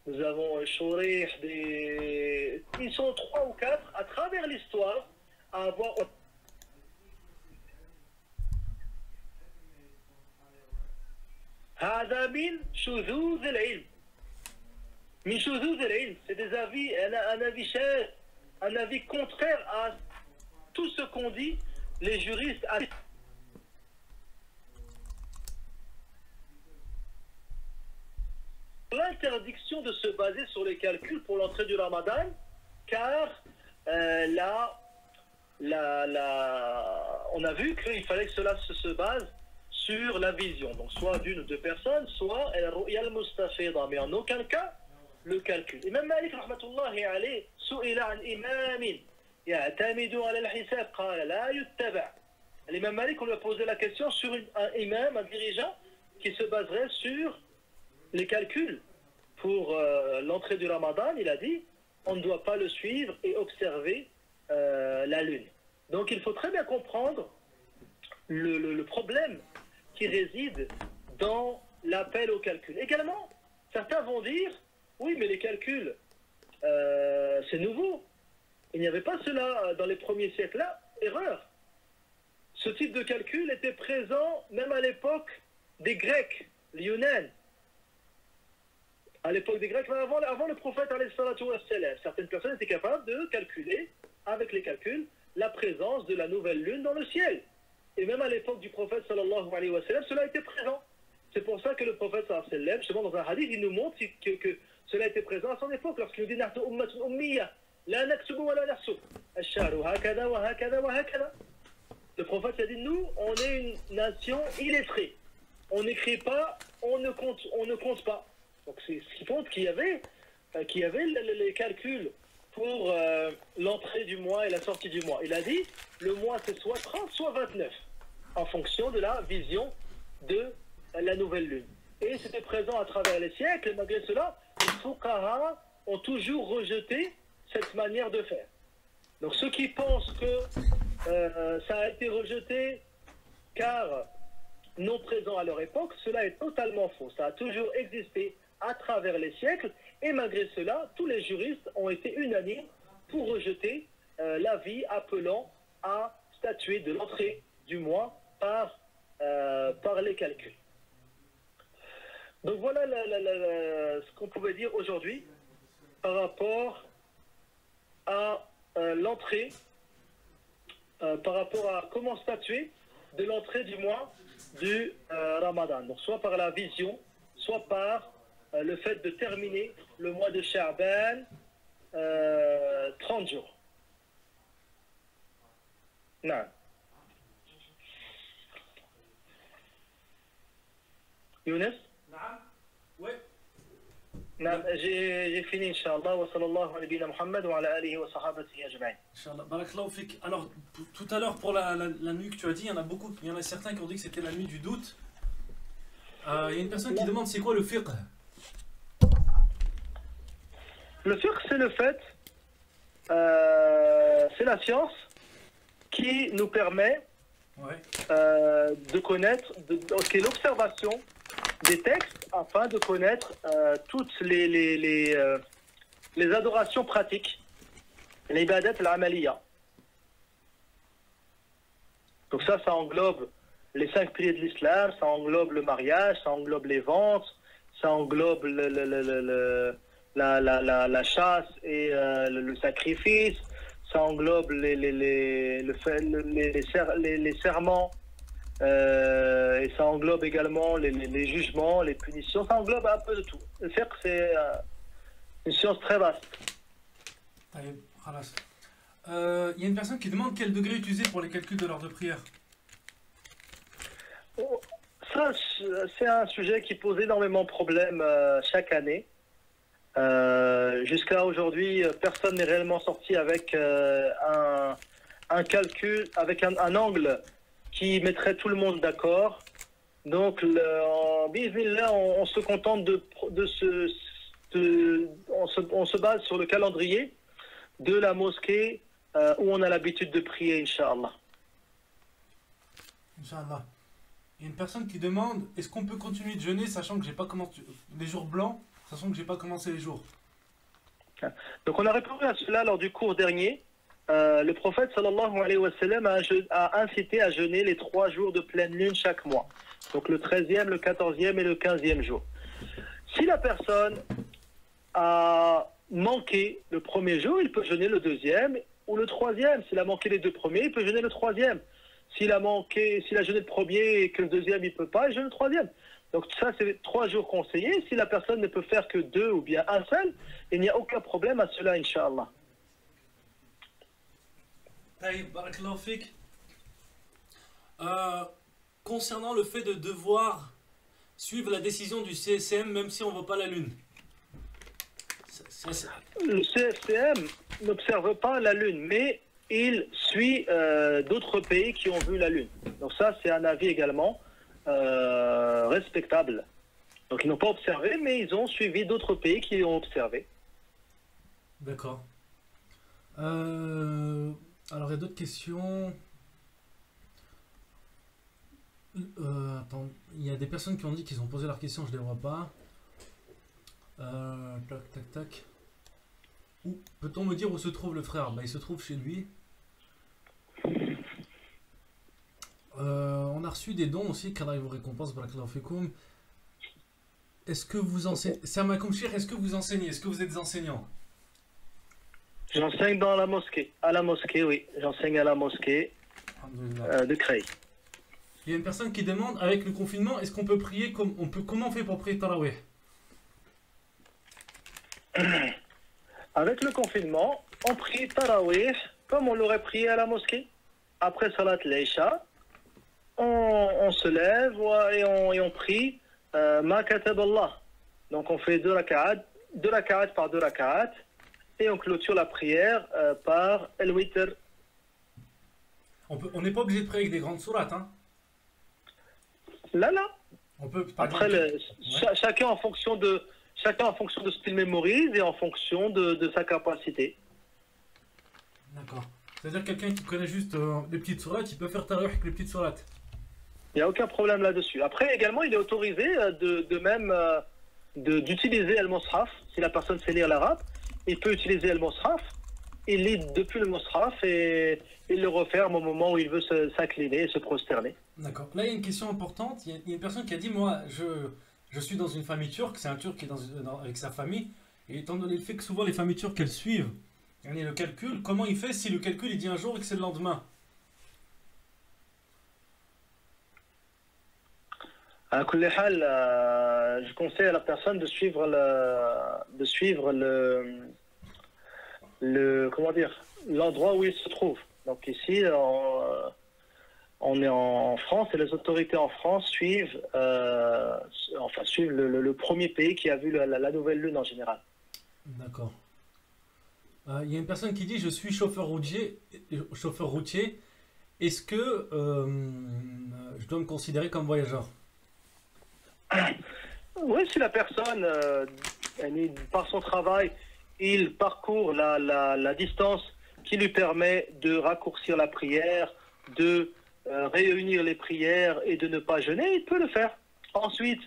nous avons Shurih, ils sont 3 ou 4 à travers l'histoire à avoir هذا من شذوذ العلم. من شذوذ العلم, c'est des avis, un avis cher, un avis contraire à tout ce qu'ont dit les juristes. L'interdiction de se baser sur les calculs pour l'entrée du Ramadan, car on a vu qu'il fallait que cela se base sur la vision, donc soit d'une ou deux personnes, soit al-ru'ya al-mustafida, mais en aucun cas le calcul. Imam Malik rahmatullahi alayhi su'ila an imamin ya'tamidu ala al-hisab qala la yuttaba'. L'imam Malik, on lui a posé la question sur un imam, un dirigeant qui se baserait sur les calculs pour l'entrée du Ramadan. Il a dit on ne doit pas le suivre et observer la lune. Donc il faut très bien comprendre le problème qui réside dans l'appel au calcul. Également, certains vont dire oui, mais les calculs c'est nouveau, il n'y avait pas cela dans les premiers siècles. Là, erreur. Ce type de calcul était présent même à l'époque des Grecs, les Yunan. À l'époque des Grecs, avant le prophète, certaines personnes étaient capables de calculer, avec les calculs, la présence de la nouvelle lune dans le ciel. Et même à l'époque du prophète, sallallahu alayhi wa sallam, cela était présent. C'est pour ça que le prophète, sallallahu alayhi wa sallam, justement dans un hadith, il nous montre que cela était présent à son époque, lorsqu'il nous dit « ummatun ummiya, la naktubu wa la narsub, ash-shahru hakada wa hakada wa hakada » Le prophète a dit « Nous, on est une nation illettrée. On n'écrit pas, on ne compte pas. » Donc c'est ce qui montre qu'il y avait les calculs pour l'entrée du mois et la sortie du mois. Il a dit le mois c'est soit 30 soit 29 en fonction de la vision de la nouvelle lune. Et c'était présent à travers les siècles, et malgré cela, les fuqaha ont toujours rejeté cette manière de faire. Donc ceux qui pensent que ça a été rejeté car non présent à leur époque, cela est totalement faux. Ça a toujours existé à travers les siècles, et malgré cela, tous les juristes ont été unanimes pour rejeter l'avis appelant à statuer de l'entrée du mois par les calculs. Donc voilà ce qu'on pouvait dire aujourd'hui par rapport à l'entrée, par rapport à comment statuer de l'entrée du mois du Ramadan. Donc soit par la vision, soit par le fait de terminer le mois de Sha'ban 30 jours. Non. Younes? Ouais. J'ai fini, Inch'Allah. Wa sallallahu alayhi wa Muhammad wa ala alihi wa sahabatihi ajma'in. Inch'Allah. Barakallahu fik. Alors, tout à l'heure, pour la nuit que tu as dit, il y en a certains qui ont dit que c'était la nuit du doute. Il y a une personne qui demande c'est quoi le fiqh? Le fiqh, c'est le fait, c'est la science qui nous permet de connaître, c'est l'observation des textes afin de connaître toutes les adorations pratiques, l'ibadat al-amaliya. Donc ça englobe les 5 piliers de l'islam, ça englobe le mariage, ça englobe les ventes, ça englobe la chasse et le sacrifice, ça englobe les serments, et ça englobe également les jugements, les punitions, ça englobe un peu de tout. Le fiqh, c'est une science très vaste. Il y a une personne qui demande quel degré utiliser pour les calculs de l'heure de prière. Ça, c'est un sujet qui pose énormément de problèmes chaque année. Jusqu'à aujourd'hui, personne n'est réellement sorti avec un calcul, avec un angle qui mettrait tout le monde d'accord. Donc, en bismillah, on se contente on se base sur le calendrier de la mosquée où on a l'habitude de prier, Inch'Allah. Inch'Allah. Il y a une personne qui demande est-ce qu'on peut continuer de jeûner sachant que j'ai pas commencé les jours blancs, sachant que j'ai pas commencé les jours. Donc on a répondu à cela lors du cours dernier. Le prophète sallallahu alayhi wa sallam a incité à jeûner les 3 jours de pleine lune chaque mois. Donc le 13e, le 14e et le 15e jour. Si la personne a manqué le premier jour, il peut jeûner le 2e ou le 3e. S'il a manqué les 2 premiers, il peut jeûner le 3e. S'il a jeûné le premier et que le 2e il peut pas, il jeûne le 3e. Donc ça, c'est 3 jours conseillés. Si la personne ne peut faire que 2 ou bien un seul, il n'y a aucun problème à cela, Inch'Allah. Barakallahu fik. Concernant le fait de devoir suivre la décision du CSM même si on ne voit pas la lune. Le CSM n'observe pas la lune, mais il suit d'autres pays qui ont vu la lune. Donc ça, c'est un avis également respectable. Donc ils n'ont pas observé, mais ils ont suivi d'autres pays qui ont observé. D'accord. Alors il y a d'autres questions. Attends, il y a des personnes qui ont dit qu'ils ont posé leurs questions, je ne les vois pas. Tac, tac, tac. Où peut-on me dire où se trouve le frère? Il se trouve chez lui. On a reçu des dons aussi, qu'Allah vous récompense, barakallahu fikoum. Est-ce que vous enseignez, Samakoum Cheikh, est-ce que vous enseignez? Est-ce que vous êtes enseignant? J'enseigne dans la mosquée. À la mosquée, oui. J'enseigne à la mosquée de Creil. Il y a une personne qui demande, avec le confinement, est-ce qu'on peut prier comment on fait pour prier Tarawih? Avec le confinement, on prie Tarawih comme on l'aurait prié à la mosquée. Après Salat al-Isha, on se lève et on prie Ma katab Allah. Donc on fait 2 raka'at par 2 raka'at et on clôture la prière par el-witr. On n'est pas obligé de prier avec des grandes sourates, hein? Là. On peut, après, chacun en fonction de ce qu'il mémorise et en fonction de sa capacité. D'accord. C'est-à-dire quelqu'un qui connaît juste les petites sourates, il peut faire Tarawih avec les petites sourates. Il n'y a aucun problème là-dessus. Après, également, il est autorisé d'utiliser el-Mus'haf. Si la personne sait lire l'arabe, il peut utiliser el-Mus'haf. Il lit depuis le Mus'haf et il le referme au moment où il veut s'incliner et se prosterner. D'accord. Là, il y a une question importante. Il y a une personne qui a dit, moi, je suis dans une famille turque, c'est un Turc qui est avec sa famille, et étant donné le fait que souvent les familles turques elles suivent le calcul, comment il fait si le calcul il dit un jour et que c'est le lendemain? À كل حال, je conseille à la personne de suivre comment dire, l'endroit où il se trouve. Donc ici, on est en France et les autorités en France suivent, suivent le premier pays qui a vu la nouvelle lune en général. D'accord. Il y a une personne qui dit je suis chauffeur routier. Est-ce que je dois me considérer comme voyageur? Oui, si la personne, par son travail, il parcourt la distance qui lui permet de raccourcir la prière, de réunir les prières et de ne pas jeûner, il peut le faire. Ensuite,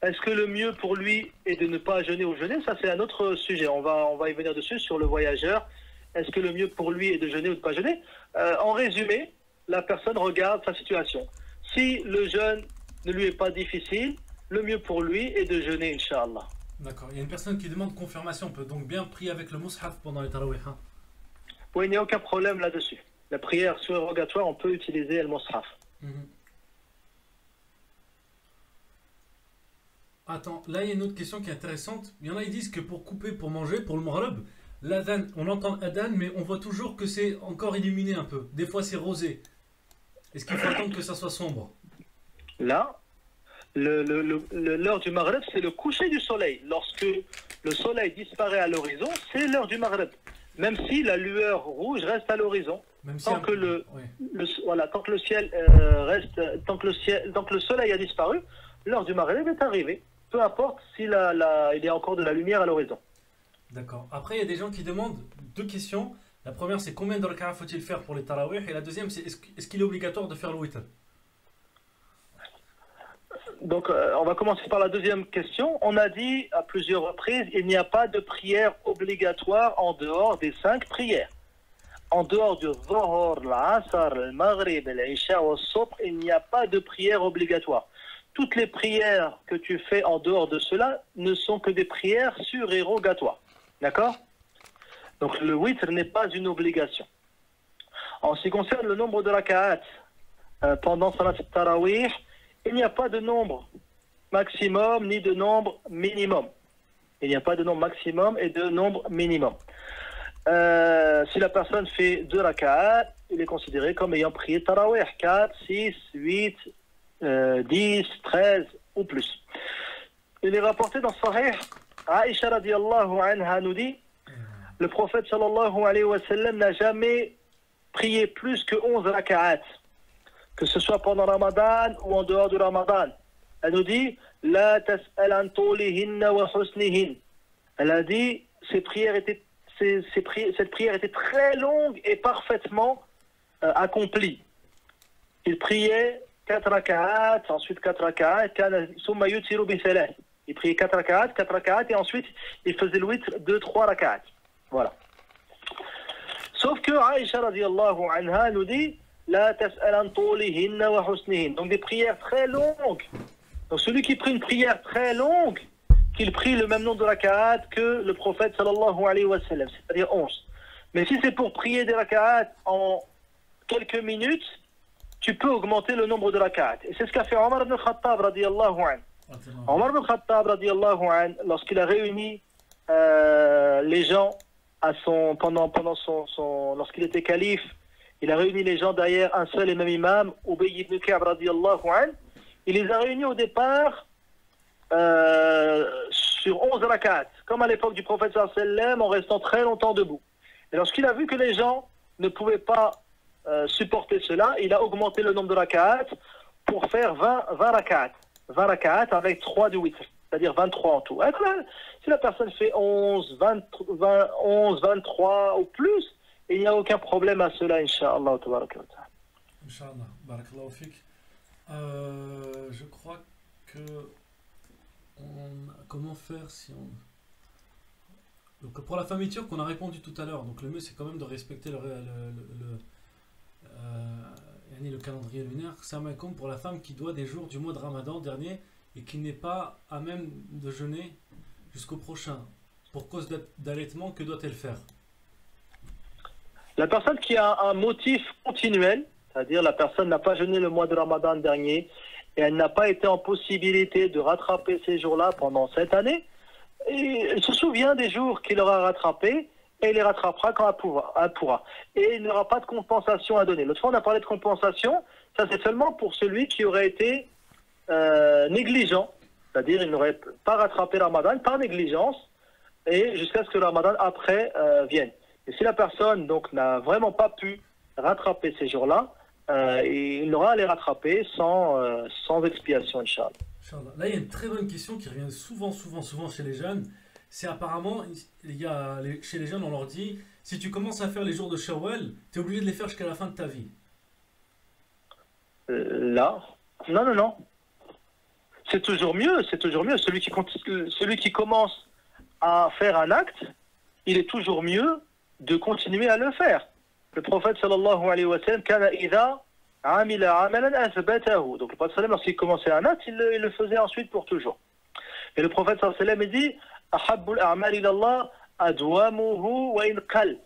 est-ce que le mieux pour lui est de ne pas jeûner ou jeûner? Ça, c'est un autre sujet. On va y venir dessus sur le voyageur. Est-ce que le mieux pour lui est de jeûner ou de ne pas jeûner? En résumé, la personne regarde sa situation. Si le jeûne ne lui est pas difficile, le mieux pour lui est de jeûner, Inch'Allah. D'accord. Il y a une personne qui demande confirmation. On peut donc bien prier avec le mushaf pendant les tarawih, hein? Oui, il n'y a aucun problème là-dessus. La prière surrogatoire, on peut utiliser le mushaf. Attends, là il y a une autre question qui est intéressante. Il y en a qui disent que pour couper, pour manger, pour le maghreb, l'adhan, on entend adhan, mais on voit toujours que c'est encore illuminé un peu. Des fois c'est rosé. Est-ce qu'il faut attendre que ça soit sombre? Là, l'heure du maghreb, c'est le coucher du soleil. Lorsque le soleil disparaît à l'horizon, c'est l'heure du maghreb. Même si la lueur rouge reste à l'horizon. Tant que tant que le ciel tant que le soleil a disparu, l'heure du maghreb est arrivée. Peu importe s'il il y a encore de la lumière à l'horizon. D'accord. Après, il y a des gens qui demandent deux questions. La première, c'est combien de rak'a faut-il faire pour les tarawih? Et la deuxième, c'est est-ce qu'il est obligatoire de faire le witr? Donc, on va commencer par la deuxième question. On a dit à plusieurs reprises, il n'y a pas de prière obligatoire en dehors des 5 prières. En dehors du Dhuhr, l'Asr, le Maghrib, l'Isha ou le Subh, il n'y a pas de prière obligatoire. Toutes les prières que tu fais en dehors de cela ne sont que des prières surérogatoires. D'accord? Donc le witr n'est pas une obligation. En ce qui concerne le nombre de raka'at pendant Salat al-Tarawih, il n'y a pas de nombre maximum ni de nombre minimum. Il n'y a pas de nombre maximum et de nombre minimum. Si la personne fait 2 raka'at, il est considéré comme ayant prié Tarawih 4, 6, 8, 10, 13 ou plus. Il est rapporté dans Sahih, Aïcha radiallahu anha nous dit, le prophète sallallahu alayhi wa sallam n'a jamais prié plus que 11 raka'at, que ce soit pendant Ramadan ou en dehors du Ramadan. Elle nous dit, La tas'al an tulihinna wa husnihin. Elle a dit, cette prière était très longue et parfaitement accomplie. Il priait 4 raka'at, ensuite 4 raka'at, summa yutiru bi thalath. Il priait 4 raka'at, et ensuite il faisait le witr 2-3 raka'at. Voilà. Sauf que Aïcha radiallahu anha nous dit La tas'al an tulihinna wa husnihin. Donc des prières très longues. Donc celui qui prie une prière très longue, qu'il prie le même nombre de raka'at que le prophète sallallahu alayhi wa sallam, c'est-à-dire 11. Mais si c'est pour prier des raka'at en quelques minutes, tu peux augmenter le nombre de raka'at. Et c'est ce qu'a fait Omar ibn Khattab radiyallahu anhu. Omar ibn Khattab radiyallahu anhu, lorsqu'il a réuni les gens lorsqu'il était calife, il a réuni les gens derrière un seul et même imam, Ubay ibn Ka'b radiyallahu anhu. Il les a réunis au départ sur 11 rak'at, comme à l'époque du prophète sallallahu alayhi wa sallam, en restant très longtemps debout. Et lorsqu'il a vu que les gens ne pouvaient pas supporter cela, il a augmenté le nombre de rak'at pour faire 20 rak'at. 20 rak'at avec 3 de witr, c'est-à-dire 23 en tout. Si la personne fait 11, 23 ou plus, il n'y a aucun problème à cela, Inch'Allah. Inch'Allah, barakallahu fik. Je crois que comment faire si on... Donc pour la famille turque, on a répondu tout à l'heure. Donc le mieux c'est quand même de respecter le calendrier lunaire. Salam alaikum, pour la femme qui doit des jours du mois de Ramadan dernier, et qui n'est pas à même de jeûner jusqu'au prochain, pour cause d'allaitement, que doit-elle faire? La personne qui a un motif continuel, c'est-à-dire la personne n'a pas jeûné le mois de Ramadan dernier et elle n'a pas été en possibilité de rattraper ces jours-là pendant cette année, et elle se souvient des jours qu'il aura rattrapés et il les rattrapera quand elle pourra. Et il n'aura pas de compensation à donner. L'autre fois, on a parlé de compensation, ça c'est seulement pour celui qui aurait été négligent, c'est-à-dire il n'aurait pas rattrapé Ramadan par négligence et jusqu'à ce que le Ramadan après vienne. Et si la personne donc n'a vraiment pas pu rattraper ces jours-là, il aura à les rattraper sans expiation, Inch'Allah. Là, il y a une très bonne question qui revient souvent chez les jeunes. C'est apparemment, chez les jeunes, on leur dit, si tu commences à faire les jours de Shawwal, tu es obligé de les faire jusqu'à la fin de ta vie. Là, non. C'est toujours mieux. Celui qui commence à faire un acte, il est toujours mieux de continuer à le faire. Le prophète sallallahu alayhi wa sallam, kana idha amila amalan athbatahu. Donc le prophète sallam, lorsqu'il commençait un acte, il le faisait ensuite pour toujours. Et le prophète sallallahu alayhi wa sallam dit ahabbul a'mal ila Allah adwamuhu wa in qal.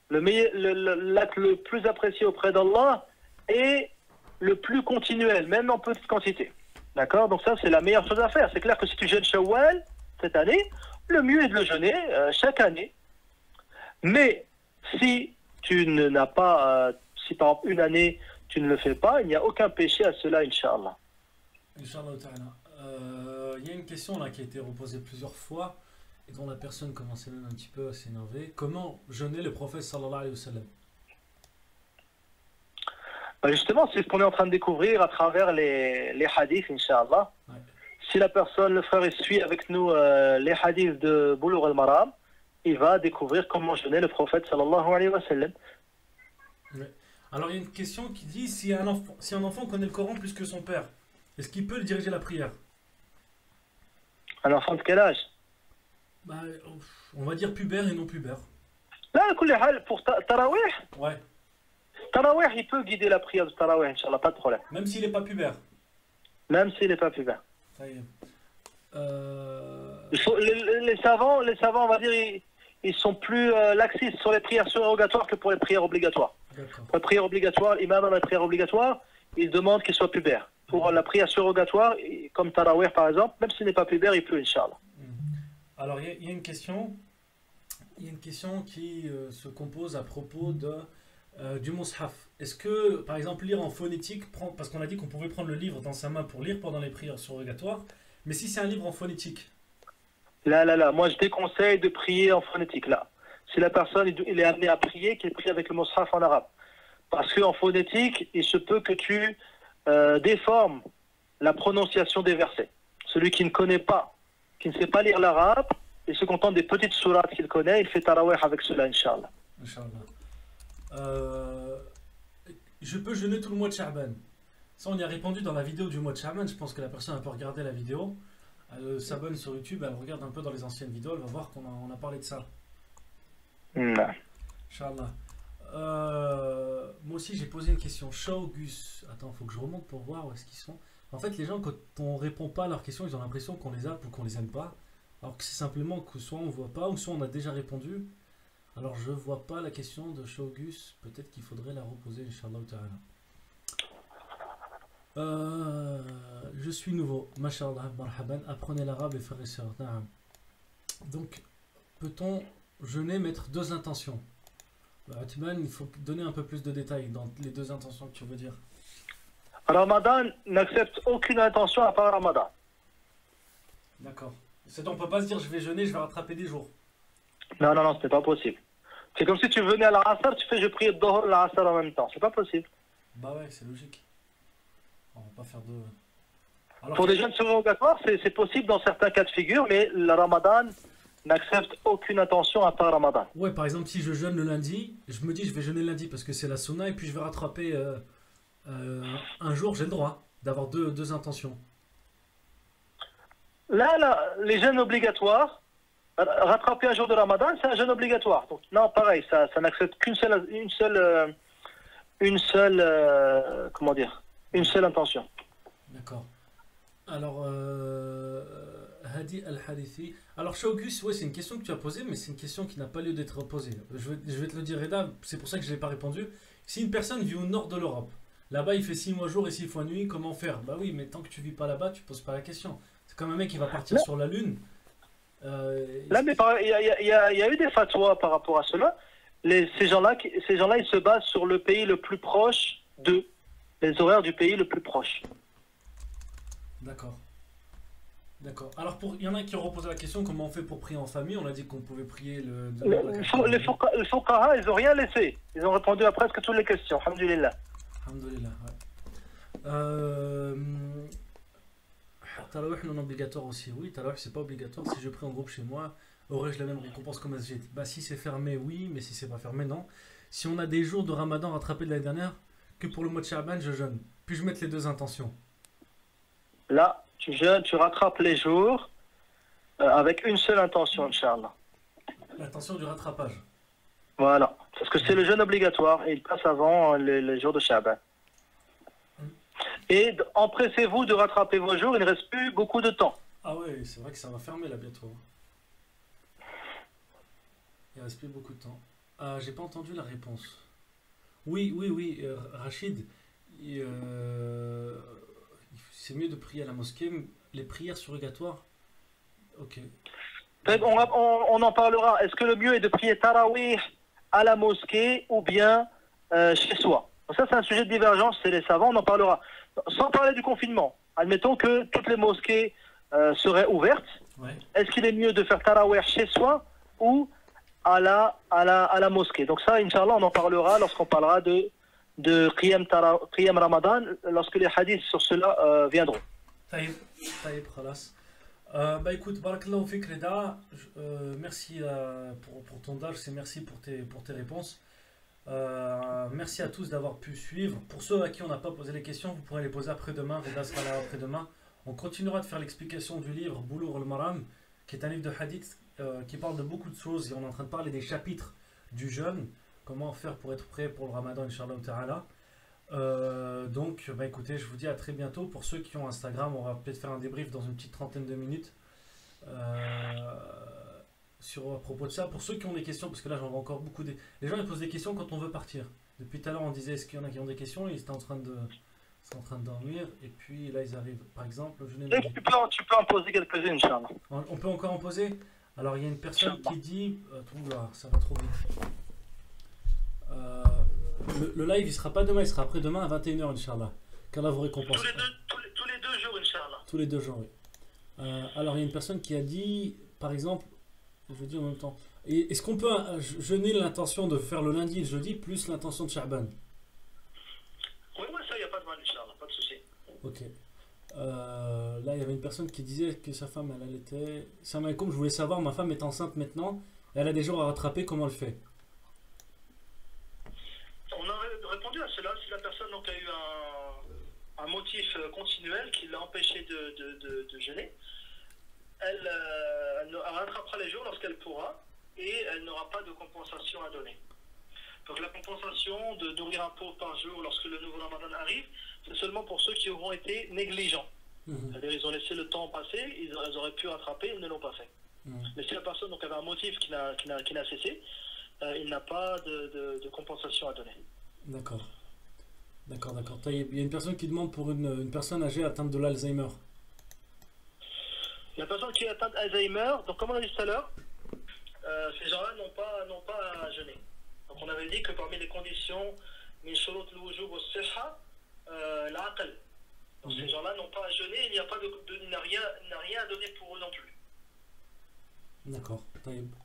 L'acte le plus apprécié auprès d'Allah est le plus continuel, même en petite quantité. D'accord? Donc ça, c'est la meilleure chose à faire. C'est clair que si tu jeûnes Shawwal cette année, le mieux est de le jeûner chaque année. Mais si tu n'as pas, si par exemple une année tu ne le fais pas, il n'y a aucun péché à cela, Inch'Allah. Inch'Allah ta'ala. Il y a une question là qui a été reposée plusieurs fois et dont la personne commençait même un petit peu à s'énerver. Comment jeûner le prophète sallallahu alayhi wa sallam? Justement, c'est ce qu'on est en train de découvrir à travers les hadiths, Inch'Allah. Ouais. Si la personne, le frère, suit avec nous les hadiths de Bulugh al-Maram, il va découvrir comment jeûner le prophète sallallahu alayhi wa sallam. Ouais. Alors il y a une question qui dit si un enfant connaît le Coran plus que son père, est-ce qu'il peut le diriger la prière? Un enfant de quel âge? On va dire pubère et non pubère. Là, pour Tarawih? Ouais. Tarawih, il peut guider la prière de Tarawih, Inch'Allah, pas de problème. Même s'il n'est pas pubère? Même s'il n'est pas pubère. Ça y est. Les savants, on va dire, ils sont plus laxistes sur les prières surrogatoires que pour les prières obligatoires. Pour les prières obligatoires, l'imam dans la prière obligatoire, il demande qu'il soit pubère. Pour la prière surrogatoire, comme Tarawih par exemple, même s'il n'est pas pubère, il peut, Inch'Allah. Alors il y a une question qui se compose à propos du mushaf. Est-ce que, par exemple, lire en phonétique, parce qu'on a dit qu'on pouvait prendre le livre dans sa main pour lire pendant les prières surrogatoires, mais si c'est un livre en phonétique? Là, moi je déconseille de prier en phonétique, là. Si la personne il est amené à prier, qu'il prie avec le mushaf en arabe. Parce qu'en phonétique, il se peut que tu déformes la prononciation des versets. Celui qui ne connaît pas, qui ne sait pas lire l'arabe, il se contente des petites sourates qu'il connaît, il fait tarawih avec cela, Inch'Allah. Je peux jeûner tout le mois de Sha'ban. Ça, on y a répondu dans la vidéo du mois de Sha'ban. Je pense que la personne a pu regarder la vidéo. Elle s'abonne sur YouTube, elle regarde un peu dans les anciennes vidéos, elle va voir qu'on a parlé de ça. Inch'Allah. Moi aussi, j'ai posé une question. Shawgus. Attends, il faut que je remonte pour voir où est-ce qu'ils sont. En fait, les gens, quand on répond pas à leurs questions, ils ont l'impression qu'on les a ou qu'on les aime pas. Alors que c'est simplement que soit on voit pas, ou soit on a déjà répondu. Alors je vois pas la question de Shawgus. Peut-être qu'il faudrait la reposer, Inch'Allah ta'ala. Je suis nouveau. Masha'Allah, marhaban. Apprenez l'arabe, les frères et sœurs. Donc, peut-on jeûner, mettre deux intentions? Atman, il faut donner un peu plus de détails dans les deux intentions que tu veux dire. Ramadan n'accepte aucune intention à part Ramadan. D'accord. On ne peut pas se dire je vais jeûner, je vais rattraper des jours. Non, ce n'est pas possible. C'est comme si tu venais à l'Asr, tu fais je prie le Dhuhr et l'Asr en même temps. C'est pas possible. Bah ouais, c'est logique. On va pas faire de... Alors, pour des jeûnes surrogatoires, c'est possible dans certains cas de figure, mais le Ramadan n'accepte aucune intention à part Ramadan. Ouais, par exemple, si je jeûne le lundi, je me dis je vais jeûner lundi parce que c'est la sunna et puis je vais rattraper un jour, j'ai le droit d'avoir deux intentions. Là, les jeûnes obligatoires, rattraper un jour de Ramadan, c'est un jeûne obligatoire. Donc, non, pareil, ça n'accepte qu'une seule intention. D'accord. Alors, Hadi Al-Harithi. Alors, chez Auguste, ouais, c'est une question que tu as posée, mais c'est une question qui n'a pas lieu d'être posée. Je vais te le dire, Reda, c'est pour ça que je n'ai pas répondu. Si une personne vit au nord de l'Europe, là-bas il fait 6 mois jour et 6 fois nuit, comment faire? Bah oui, mais tant que tu vis pas là-bas, tu poses pas la question. C'est comme un mec qui va partir Là, sur la Lune. là, mais il y a eu des fatwas par rapport à cela. Ces gens-là, ils se basent sur le pays le plus proche d'eux, les horaires du pays le plus proche. D'accord. D'accord. Alors, il y en a qui ont reposé la question comment on fait pour prier en famille. On a dit qu'on pouvait prier de Les, l'aube à 4 heures du matin. les fuqaha, ils n'ont rien laissé. Ils ont répondu à presque toutes les questions. Alhamdulillah. Alhamdulillah, ouais. Euh, Tarawih non obligatoire aussi. Oui, Tarawih c'est pas obligatoire. Si je prie en groupe chez moi, aurais-je la même récompense qu'au masjid? Bah, si c'est fermé, oui, mais si c'est pas fermé, non. Si on a des jours de Ramadan rattrapés de l'année dernière, que pour le mois de Sha'ban, je jeûne. Puis-je mettre les deux intentions? Là, tu jeûnes, tu rattrapes les jours avec une seule intention, Inch'Allah. L'intention du rattrapage. Voilà. Parce que c'est le jeûne obligatoire et il passe avant les jours de Sha'ban. Et empressez-vous de rattraper vos jours, il ne reste plus beaucoup de temps. Ah ouais, c'est vrai que ça va fermer là bientôt. Il reste plus beaucoup de temps. Ah, j'ai pas entendu la réponse. Oui, oui, oui, Rachid, c'est mieux de prier à la mosquée. Les prières surrogatoires, ok. On en parlera. Est-ce que le mieux est de prier Tarawih à la mosquée ou bien chez soi? Ça, c'est un sujet de divergence, c'est les savants, on en parlera. Sans parler du confinement, admettons que toutes les mosquées seraient ouvertes. Ouais. Est-ce qu'il est mieux de faire Tarawih chez soi ou à la mosquée? Donc ça, Inch'Allah, on en parlera lorsqu'on parlera de Qiyam Ramadan, lorsque les hadiths sur cela viendront. Taïb, Taïb, khalas. Bah écoute, barakallahu fik Reda, merci pour ton dage, c'est merci pour tes réponses. Merci à tous d'avoir pu suivre. Pour ceux à qui on n'a pas posé les questions, vous pourrez les poser après-demain. Reda sera là après-demain. On continuera de faire l'explication du livre Boulough al-Maram, qui est un livre de hadith qui parle de beaucoup de choses. Et on est en train de parler des chapitres du jeûne. Comment faire pour être prêt pour le Ramadan, Inch'Allah Ta'ala. Donc, bah écoutez, je vous dis à très bientôt. Pour ceux qui ont Instagram, on va peut-être faire un débrief dans une petite trentaine de minutes à propos de ça. Pour ceux qui ont des questions, parce que là j'en vois encore beaucoup. Les gens ils posent des questions quand on veut partir. Depuis tout à l'heure, on disait est-ce qu'il y en a qui ont des questions? Ils étaient en train de dormir. Et puis là, ils arrivent. Par exemple, Tu peux en poser quelques-unes, Inch'Allah. On peut encore en poser? Alors, il y a une personne qui dit. Oula, ça va trop vite. Le live, il sera pas demain, il sera après-demain à 21h, Inch'Allah. Qu'Allah vous récompense. Tous les 2 jours, Inch'Allah. Tous les 2 jours, oui. Alors, il y a une personne qui a dit, par exemple, je dis en même temps, est-ce qu'on peut jeûner l'intention de faire le lundi et le jeudi plus l'intention de Sha'ban? Oui, ça, il n'y a pas de mal, Inch'Allah, pas de souci. Ok. Là, il y avait une personne qui disait que sa femme, elle allaitait. Salam alaikum, je voulais savoir, ma femme est enceinte maintenant, elle a des jours à rattraper, comment elle fait? On a répondu à cela. Si la personne donc, a eu un motif continuel qui l'a empêché de jeûner, elle rattrapera les jours lorsqu'elle pourra et elle n'aura pas de compensation à donner. Donc la compensation de nourrir un pauvre par jour lorsque le nouveau Ramadan arrive, c'est seulement pour ceux qui auront été négligents. C'est-à-dire ils ont laissé le temps passer, ils auraient pu rattraper, ils ne l'ont pas fait. Mais si la personne donc, avait un motif qui n'a cessé, il n'a pas de compensation à donner. D'accord. D'accord. Il y a une personne qui demande pour une personne âgée atteinte de l'Alzheimer. La personne qui est atteinte d'Alzheimer, donc comme on a dit tout à l'heure, ces gens-là n'ont pas à jeûner. Donc on avait dit que parmi les conditions, min shurut al-wujub was-sihha, l'aql. Donc ces gens-là n'ont pas à jeûner, il n'y a pas il n'a rien à donner pour eux non plus. D'accord. Taïb.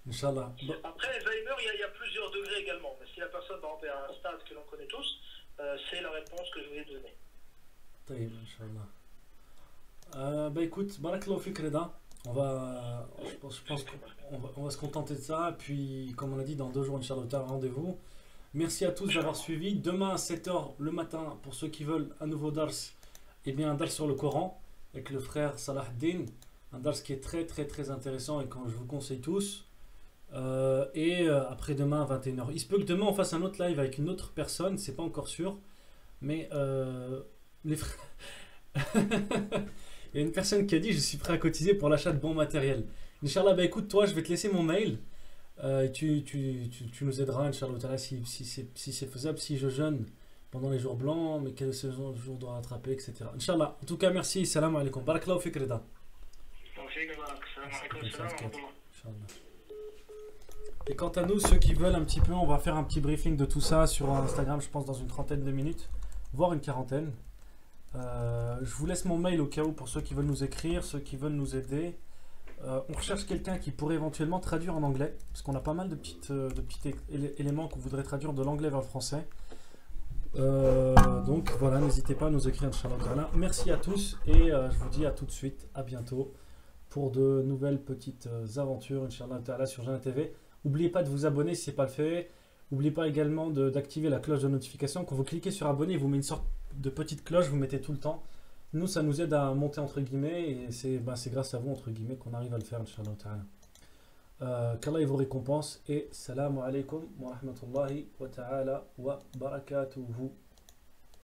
Inch'Allah. Après, Alzheimer, il y a plusieurs degrés également. Mais si la personne, par exemple, est à un stade que l'on connaît tous, c'est la réponse que je vous ai donnée. Taïb, Inch'Allah. Bah écoute, barakallahu fik Reda. Je pense qu'on va se contenter de ça. Puis, comme on a dit, dans 2 jours, Inch'Allah, rendez-vous. Merci à tous d'avoir suivi. Demain à 7h le matin, pour ceux qui veulent un nouveau dars, eh bien un dars sur le Coran, avec le frère Salah Din. Un dars qui est très très très intéressant et que je vous conseille tous. Après demain à 21h. Il se peut que demain on fasse un autre live avec une autre personne, c'est pas encore sûr. Mais Il y a une personne qui a dit je suis prêt à cotiser pour l'achat de bons matériels. Inch'Allah, bah écoute, toi, je vais te laisser mon mail. Tu nous aideras, Inch'Allah, ta'ala, si c'est faisable, si je jeûne pendant les jours blancs, mais quel jour doit rattraper, etc. Inch'Allah. En tout cas, merci. Salam alaikum. Barakallahu fik, Rida. Inch'Allah. Et quant à nous, ceux qui veulent un petit peu, on va faire un petit briefing de tout ça sur Instagram, je pense dans une trentaine de minutes, voire une quarantaine. Je vous laisse mon mail au cas où pour ceux qui veulent nous écrire, ceux qui veulent nous aider. On recherche quelqu'un qui pourrait éventuellement traduire en anglais, parce qu'on a pas mal de petits éléments qu'on voudrait traduire de l'anglais vers le français. Donc voilà, n'hésitez pas à nous écrire, Inch'Allah. Merci à tous et je vous dis à tout de suite, à bientôt pour de nouvelles petites aventures, Inch'Allah, sur Jana TV. N'oubliez pas de vous abonner si ce n'est pas le fait. N'oubliez pas également d'activer la cloche de notification. Quand vous cliquez sur abonner, il vous met une sorte de petite cloche, vous mettez tout le temps. Nous, ça nous aide à monter entre guillemets et c'est grâce à vous, entre guillemets, qu'on arrive à le faire, Inch'Allah. Qu'Allah vous récompense et salam alaikum wa rahmatullahi wa ta'ala wa barakatuhu.